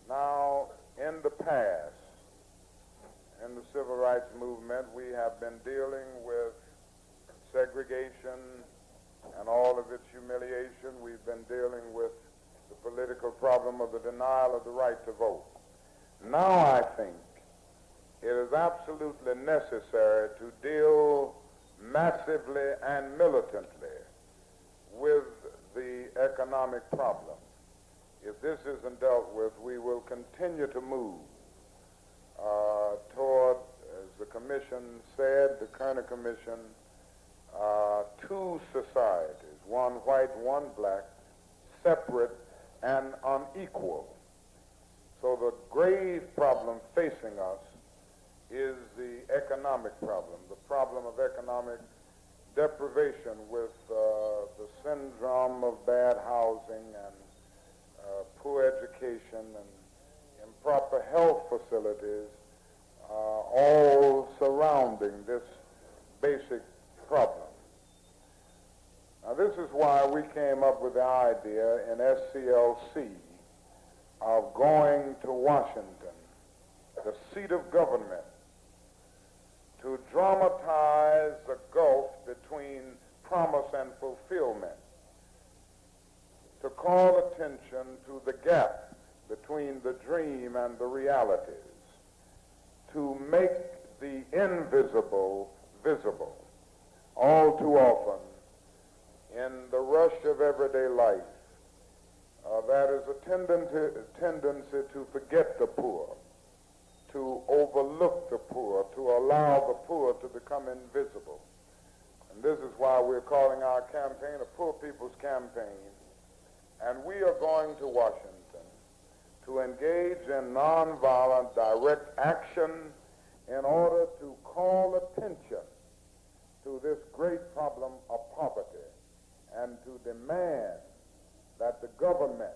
Now, in the past, in the civil rights movement, we have been dealing with segregation and all of its humiliation. We've been dealing with the political problem of the denial of the right to vote. Now I think it is absolutely necessary to deal massively and militantly with the economic problem. If this isn't dealt with, we will continue to move toward, as the commission said, the Kerner Commission, two societies, one white, one black, separate and unequal. So the grave problem facing us is the economic problem, the problem of economic deprivation with the syndrome of bad housing and poor education and improper health facilities, all surrounding this basic problem. Now, this is why we came up with the idea in SCLC of going to Washington, the seat of government, to dramatize the gulf between promise and fulfillment, to call attention to the gap between the dream and the realities, to make the invisible visible. All too often, in the rush of everyday life, there is a tendency to forget the poor, to overlook the poor, to allow the poor to become invisible. And this is why we're calling our campaign a Poor People's Campaign. And we are going to Washington to engage in nonviolent direct action in order to call attention to this great problem of poverty and to demand that the government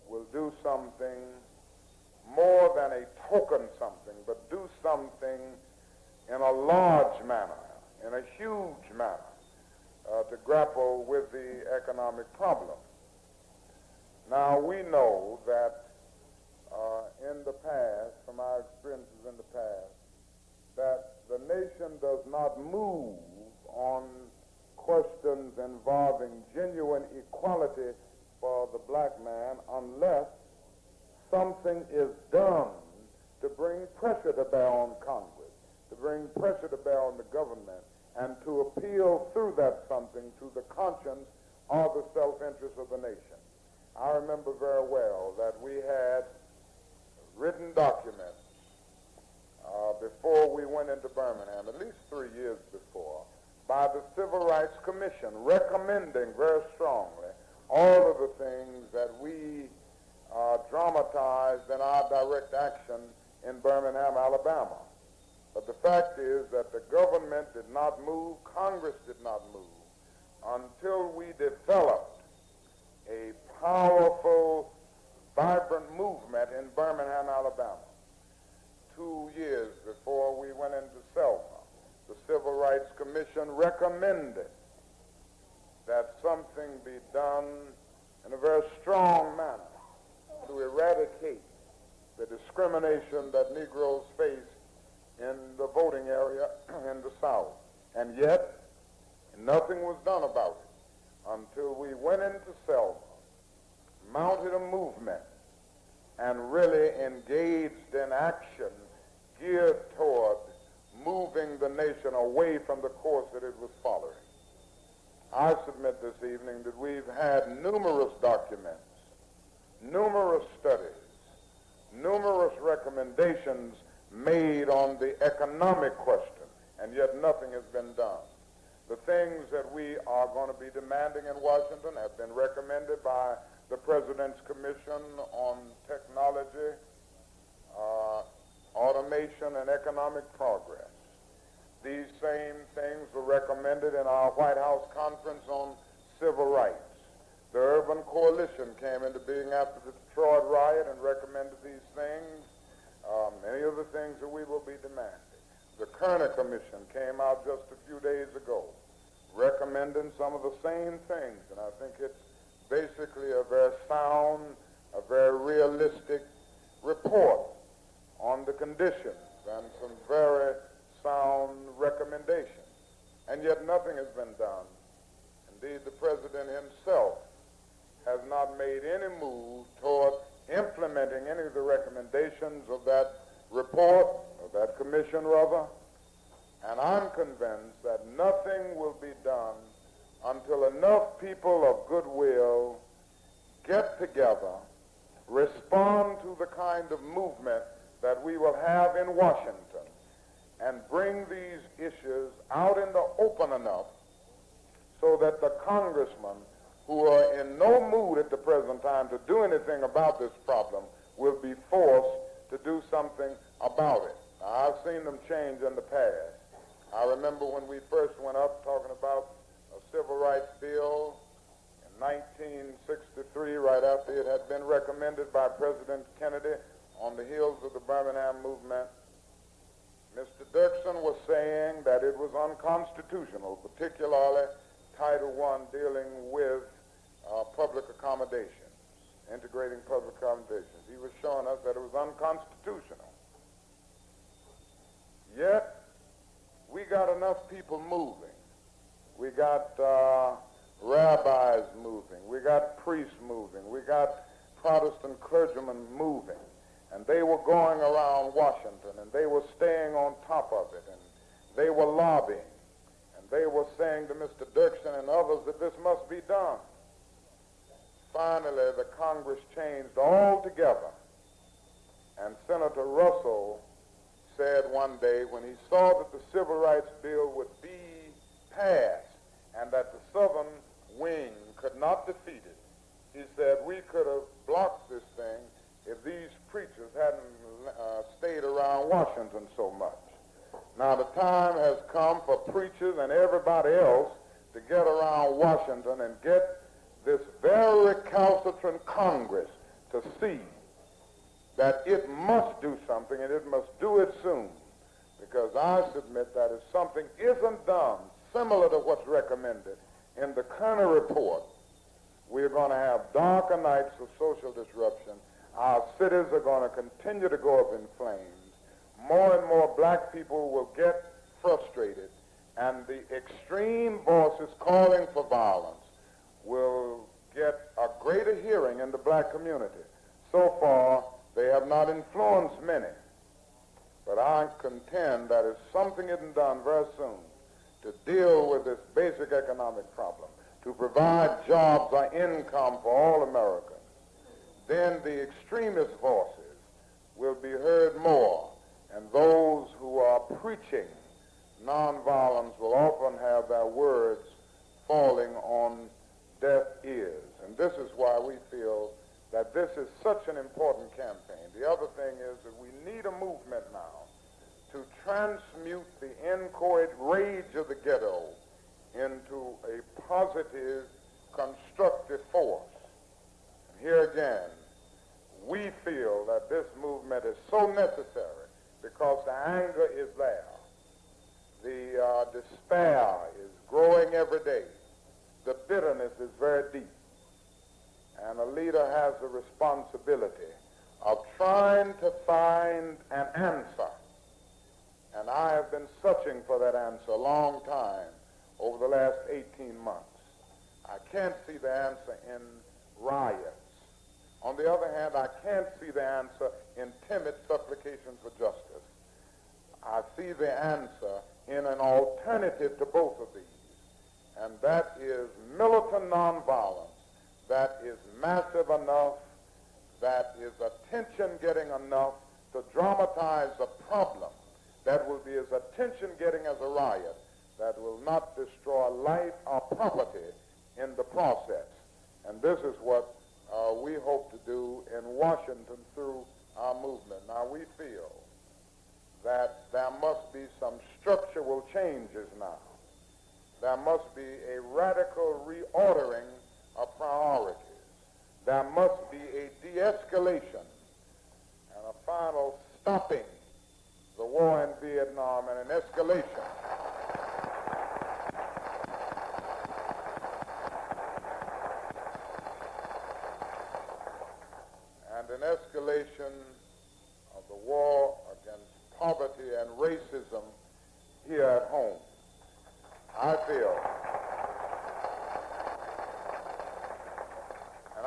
will do something more than a token something, but do something in a large manner, in a huge manner, to grapple with the economic problem. Now, we know that in the past, from our experiences in the past, that the nation does not move on questions involving genuine equality for the black man unless something is done to bring pressure to bear on Congress, to bring pressure to bear on the government, and to appeal through that something to the conscience or the self-interest of the nation. I remember very well that we had written documents before we went into Birmingham, at least 3 years before, by the Civil Rights Commission, recommending very strongly all of the things that we dramatized in our direct action in Birmingham, Alabama. But the fact is that the government did not move, Congress did not move, until we developed a powerful, vibrant movement in Birmingham, Alabama. 2 years before we went into Selma, the Civil Rights Commission recommended that something be done in a very strong manner to eradicate the discrimination that Negroes face in the voting area in the South. And yet, nothing was done about it until we went into Selma, mounted a movement, and really engaged in action geared toward moving the nation away from the course that it was following. I submit this evening that we've had numerous documents, numerous studies, numerous recommendations made on the economic question, and yet nothing has been done. The things that we are going to be demanding in Washington have been recommended by the President's Commission on Technology, Automation, and Economic Progress. These same things were recommended in our White House Conference on Civil Rights. The Urban Coalition came into being after the Detroit riot and recommended these things, many of the things that we will be demanding. The Kerner Commission came out just a few days ago recommending some of the same things, and I think it's basically a very sound, a very realistic report on the conditions and some very sound recommendations. And yet nothing has been done. Indeed, the President himself has not made any move toward implementing any of the recommendations of that report, of that commission rather, and I'm convinced that nothing will be done until enough people of goodwill get together, respond to the kind of movement that we will have in Washington, and bring these issues out in the open enough so that the congressmen who are in no mood at the present time to do anything about this problem will be forced to do something about it. Now, I've seen them change in the past. I remember when we first went up talking about a civil rights bill in 1963, right after it had been recommended by President Kennedy on the heels of the Birmingham movement. Mr. Dirksen was saying that it was unconstitutional, particularly Title I dealing with public accommodations, integrating public accommodations. He was showing us that it was unconstitutional. Yet, we got enough people moving. We got rabbis moving. We got priests moving. We got Protestant clergymen moving. And they were going around Washington, and they were staying on top of it, and they were lobbying, and they were saying to Mr. Dirksen and others that this must be done. Finally, the Congress changed altogether, and Senator Russell said one day when he saw that the Civil Rights Bill would be passed and that the Southern wing could not defeat it, he said, we could have blocked this thing if these preachers hadn't stayed around Washington so much. Now the time has come for preachers and everybody else to get around Washington and get this very recalcitrant Congress to see that it must do something, and it must do it soon. Because I submit that if something isn't done similar to what's recommended in the Kerner report, We're going to have darker nights of social disruption. Our cities are going to continue to go up in flames. More and more black people will get frustrated, and the extreme voices calling for violence will get a greater hearing in the black community. So far, they have not influenced many. But I contend that if something isn't done very soon to deal with this basic economic problem, to provide jobs or income for all Americans, then the extremist voices will be heard more, and those who are preaching nonviolence will often have their words falling on deaf ears. And this is why we feel that this is such an important campaign. The other thing is that we need a movement now to transmute the inchoate rage of the ghetto into a positive, constructive force. And here again, we feel that this movement is so necessary because the anger is there. The despair is growing every day. The bitterness is very deep. And a leader has the responsibility of trying to find an answer. And I have been searching for that answer a long time over the last 18 months. I can't see the answer in riots. On the other hand, I can't see the answer in timid supplications for justice. I see the answer in an alternative to both of these, and that is militant nonviolence that is massive enough, that is attention-getting enough to dramatize a problem, that will be as attention-getting as a riot, that will not destroy life or property in the process. And this is what we hope to do in Washington through our movement. Now, we feel that there must be some structural changes now. There must be a radical reordering of priorities. There must be a de-escalation and a final stopping the war in Vietnam and an escalation. And an escalation of the war against poverty and racism here at home.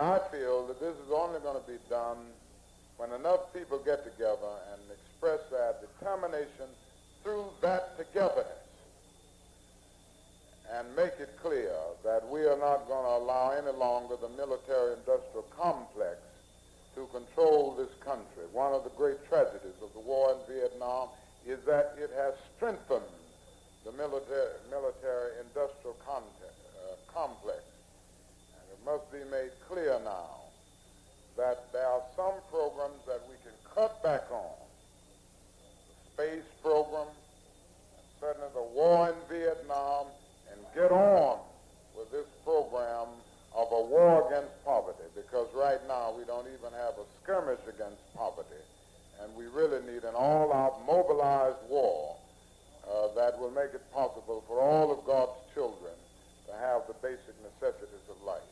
I feel that this is only going to be done when enough people get together and express their determination through that togetherness and make it clear that we are not going to allow any longer the military-industrial complex to control this country. One of the great tragedies of the war in Vietnam is that it has strengthened the military-industrial complex. And it must be made clear now that there are some programs that we can cut back on. The space program, and certainly the war in Vietnam, and get on with this program of a war against poverty, because right now we don't even have a skirmish against poverty, and we really need an all-out mobilized war that will make it possible for all of God's children to have the basic necessities of life.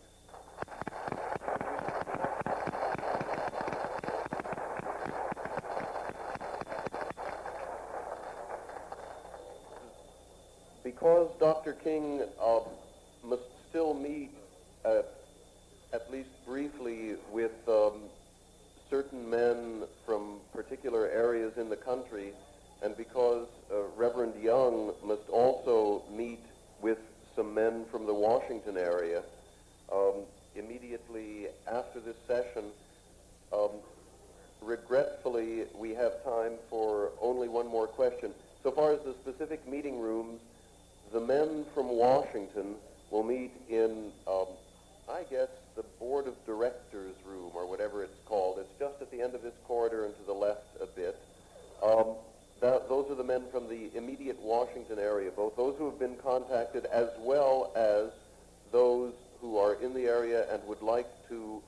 Because Dr. King must still meet, at least briefly, with certain men from particular areas in the country, and because Reverend Young must also meet with some men from the Washington area, immediately after this session, regretfully, we have time for only one more question. So far as the specific meeting rooms, the men from Washington will meet in, I guess, the Board of Directors room, or whatever it's called. It's just at the end of this corridor and to the left a bit. Those are the men from the immediate Washington area, both those who have been contacted as well as those who are in the area and would like to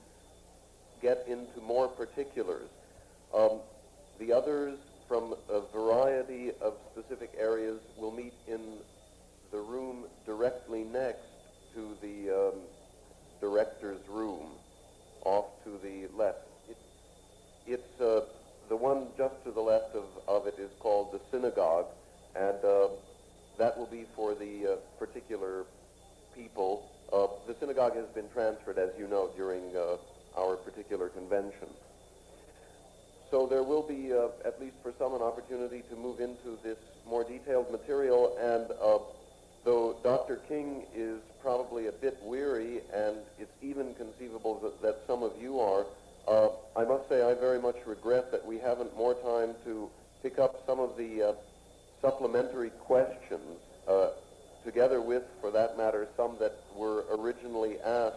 get into more particulars. The others from a variety of specific areas will meet in the room directly next to the director's room off to the left. It's the one just to the left of it is called the synagogue, and that will be for the particular people. The synagogue has been transferred, as you know, during our particular convention. So there will be, at least for some, an opportunity to move into this more detailed material, and though Dr. King is probably a bit weary, and it's even conceivable that some of you are, I must say I very much regret that we haven't more time to pick up some of the supplementary questions, together with, for that matter, some that were originally asked.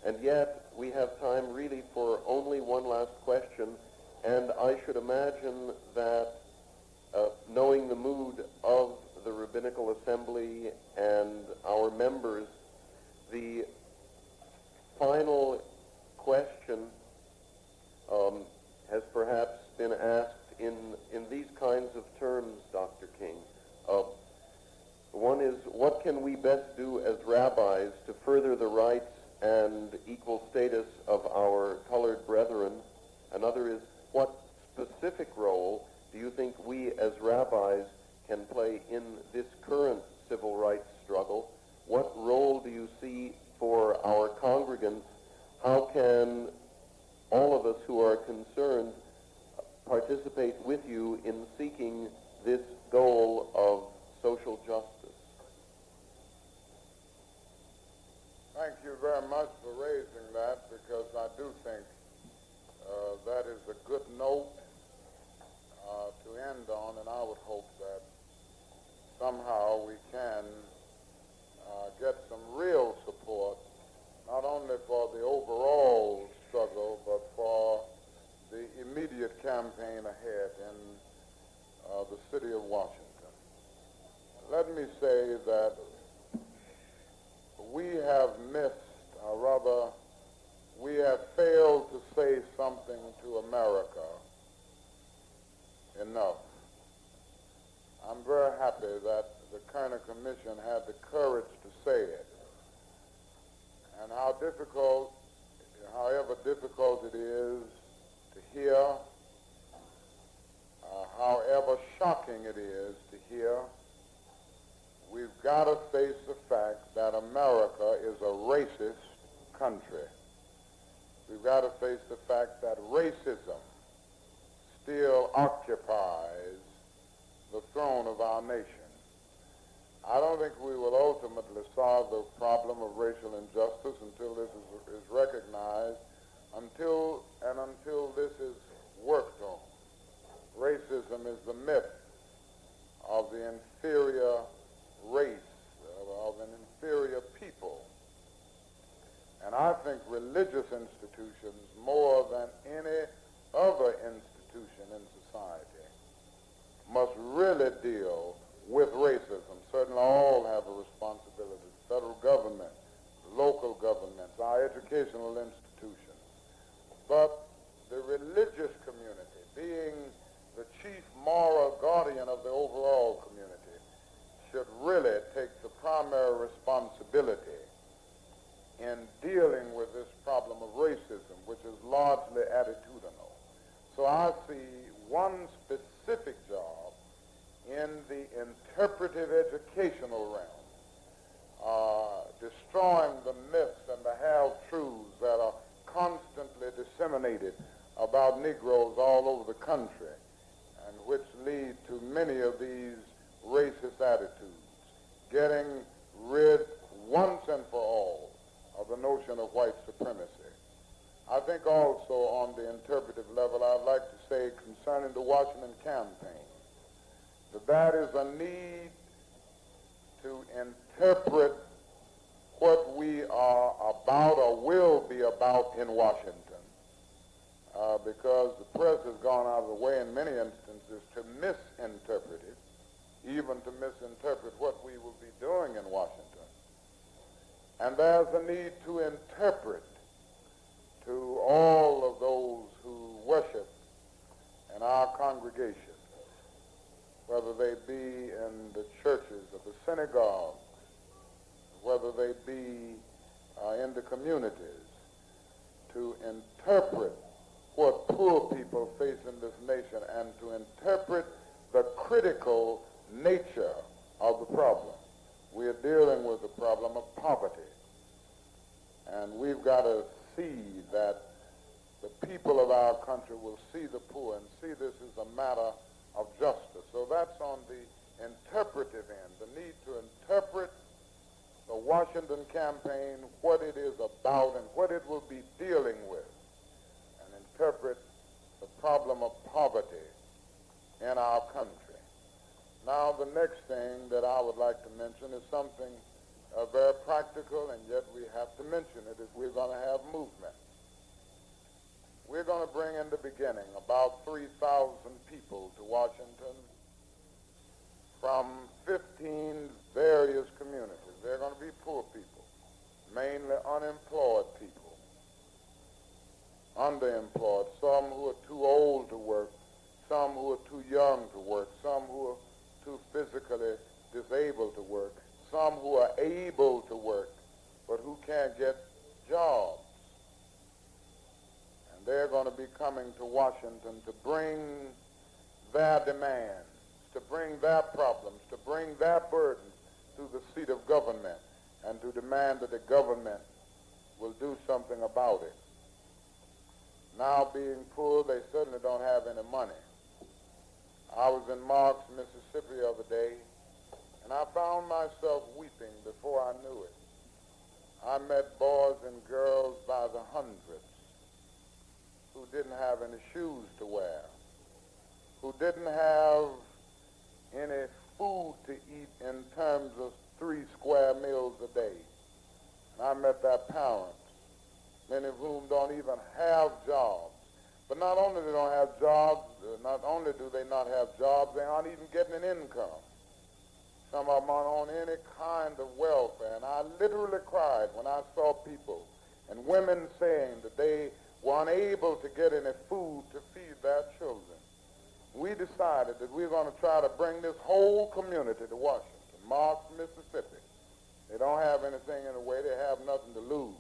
And yet we have time really for only one last question, and I should imagine that knowing the mood of the Rabbinical Assembly and our members, the final question has perhaps been asked in these kinds of terms, Dr. King. One is, what can we best do as rabbis to further the rights and equal status of our colored brethren? Another is, what specific role do you think we as rabbis can play in this current civil rights struggle? What role do you see for our congregants? How can all of us who are concerned participate with you in seeking this goal of social justice? Thank you very much for raising that, because I do think that is a good note to end on, and I would hope that somehow we can get some real support, not only for the overall struggle, but for the immediate campaign ahead in the city of Washington. Let me say that we have missed, or rather, we have failed to say something to America enough. I'm very happy that the Kerner Commission had the courage to say it. And however difficult it is to hear, however shocking it is to hear, we've got to face the fact that America is a racist country. We've got to face the fact that racism still occupies the throne of our nation. I don't think we will ultimately solve the problem of racial injustice until this is recognized, until this is worked on. Racism is the myth of the inferior race, of an inferior people. And I think religious institutions, more than any other institution in society, must really deal with racism. Certainly all have a responsibility. The federal government, local governments, our educational institutions. But the religious community, being the chief moral guardian of the overall community, should really take the primary responsibility in dealing with this problem of racism, which is largely attitudinal. So I see one specific job in the interpretive educational realm, destroying the myths and the half-truths that are constantly disseminated about Negroes all over the country, and which lead to many of these racist attitudes, getting rid once and for all of the notion of white supremacy. I think also on the interpretive level, I'd like to say concerning the Washington campaign, that is a need to interpret what we are about or will be about in Washington, because the press has gone out of the way in many instances to misinterpret it, even to misinterpret what we will be doing in Washington. And there's a need to interpret to all of those who worship in our congregation, whether they be in the churches or the synagogues, whether they be in in the communities to interpret what poor people face in this nation and to interpret the critical nature of the problem. We are dealing with the problem of poverty. And we've got to see that the people of our country will see the poor and see this as a matter of justice. So that's on the interpretive end, the need to interpret the Washington campaign, what it is about and what it will be dealing with, and interpret the problem of poverty in our country. Now, the next thing that I would like to mention is something very practical, and yet we have to mention it, is we're going to have movement. We're going to bring in the beginning about 3,000 people to Washington from 15 various communities. They're going to be poor people, mainly unemployed people, underemployed, some who are too old to work, some who are too young to work, some who are too physically disabled to work, some who are able to work but who can't get jobs. And they're going to be coming to Washington to bring their demands, to bring their problems, to bring their burdens to the seat of government and to demand that the government will do something about it. Now, being poor, they certainly don't have any money. I was in Marks, Mississippi the other day, and I found myself weeping before I knew it. I met boys and girls by the hundreds who didn't have any shoes to wear, who didn't have any food to eat in terms of 3 square meals a day. And I met their parents, many of whom don't even have jobs. But not only they don't have jobs, not only do they not have jobs, they aren't even getting an income. Some of them aren't on any kind of welfare. And I literally cried when I saw people and women saying that they were unable to get any food to feed their children. We decided that we were going to try to bring this whole community to Washington, Marks, Mississippi. They don't have anything in the way. They have nothing to lose.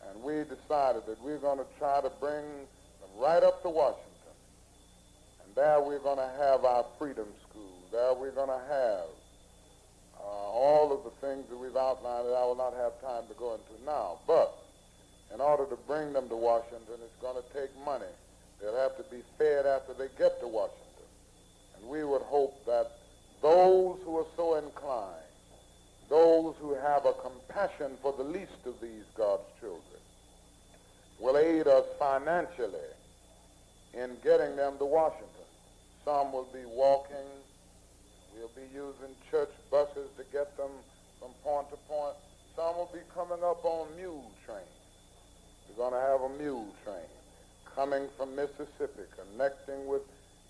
And we decided that we're going to try to bring them right up to Washington. And there we're going to have our freedom school. There we're going to have all of the things that we've outlined that I will not have time to go into now. But in order to bring them to Washington, it's going to take money. They'll have to be fed after they get to Washington. And we would hope that those who are so inclined, those who have a compassion for the least of these God's children, will aid us financially in getting them to Washington. Some will be walking. We'll be using church buses to get them from point to point. Some will be coming up on mule trains. We're going to have a mule train coming from Mississippi, connecting with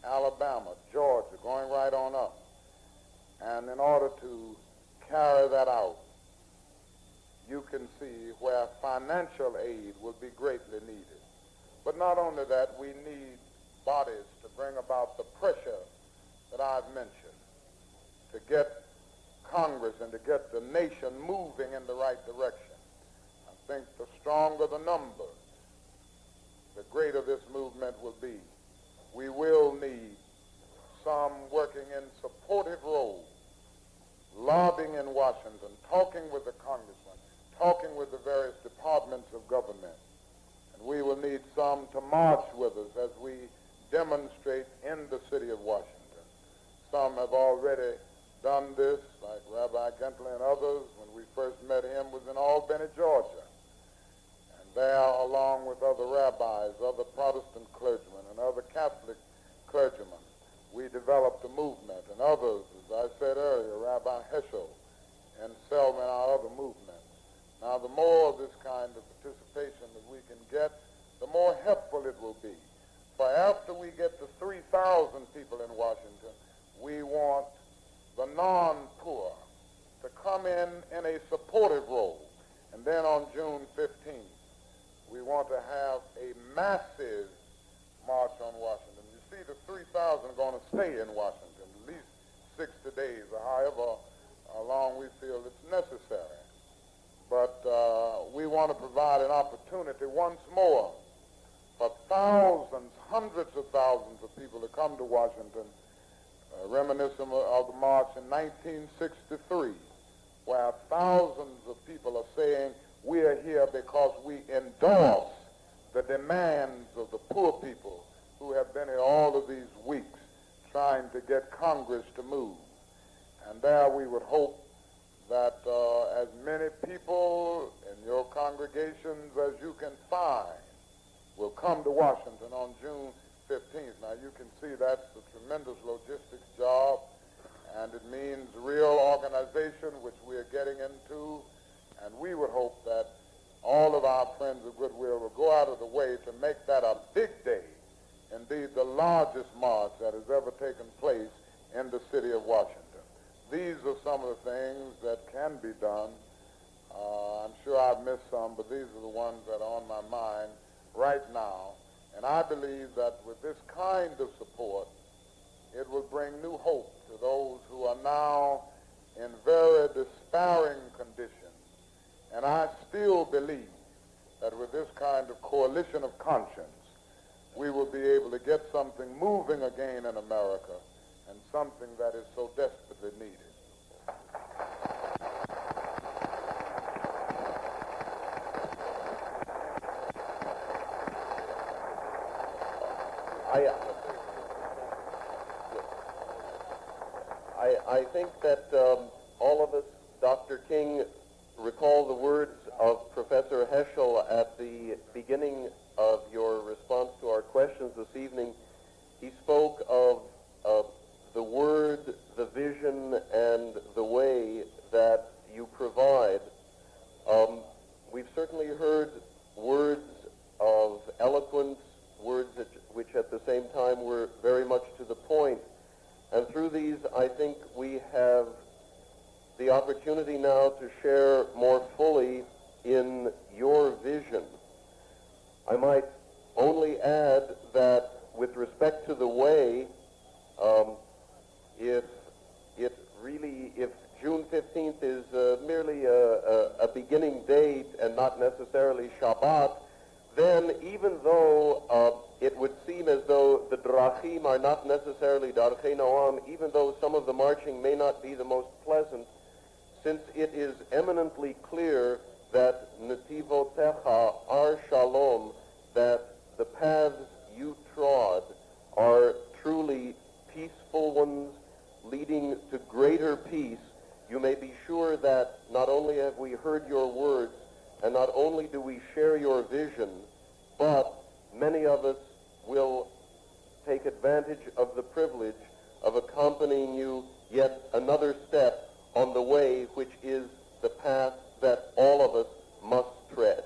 Alabama, Georgia, going right on up. And in order to carry that out, you can see where financial aid will be greatly needed. But not only that, we need bodies to bring about the pressure that I've mentioned, to get Congress and to get the nation moving in the right direction. I think the stronger the numbers, the greater this movement will be. We will need some working in supportive roles, lobbying in Washington, talking with the congressmen, talking with the various departments of government. And we will need some to march with us as we demonstrate in the city of Washington. Some have already done this, like Rabbi Gentley and others. When we first met him was in Albany, Georgia. And there, along with other rabbis, other Protestant clergymen, and other Catholic clergymen, we developed a movement. And others, as I said earlier, Rabbi Heschel and Selman, our other movements. Now, the more of this kind of participation that we can get, the more helpful it will be. For after we get to 3,000 people in Washington, we want the non-poor to come in a supportive role. And then on June 15th, we want to have a massive march on Washington. You see, the 3,000 are going to stay in Washington at least 60 days or however long we feel it's necessary. But we want to provide an opportunity once more for thousands, hundreds of thousands of people to come to Washington, reminiscent of the march in 1963, where thousands of people are saying, we are here because we endorse the demands of the poor people who have been here all of these weeks trying to get Congress to move. And there we would hope that as many people in your congregations as you can find will come to Washington on June 15th. Now, you can see that's a tremendous logistics job, and it means real organization, which we are getting into, and we would hope that all of our friends of goodwill will go out of the way to make that a big day, indeed the largest march that has ever taken place in the city of Washington. These are some of the things that can be done. I'm sure I've missed some, but these are the ones that are on my mind right now. And I believe that with this kind of support, it will bring new hope to those who are now in very despairing conditions. And I still believe that with this kind of coalition of conscience, we will be able to get something moving again in America, and something that is so desperately needed. I think that all of us, Dr. King, recall the words of Professor Heschel at the beginning of your response to our questions this evening. He spoke of the word, the vision, and the way that you provide. We've certainly heard words of eloquence, words which at the same time were very much to the point. And through these, I think we have the opportunity now to share more fully in your vision. I might only add that with respect to the way, if June 15th is merely a beginning date and not necessarily Shabbat, then even though it would seem as though the drachim are not necessarily darchei noam, even though some of the marching may not be the most pleasant, since it is eminently clear that netivotecha are shalom, that the paths you trod are truly peaceful ones leading to greater peace, you may be sure that not only have we heard your words, and not only do we share your vision, but many of us will take advantage of the privilege of accompanying you yet another step on the way which is the path that all of us must tread.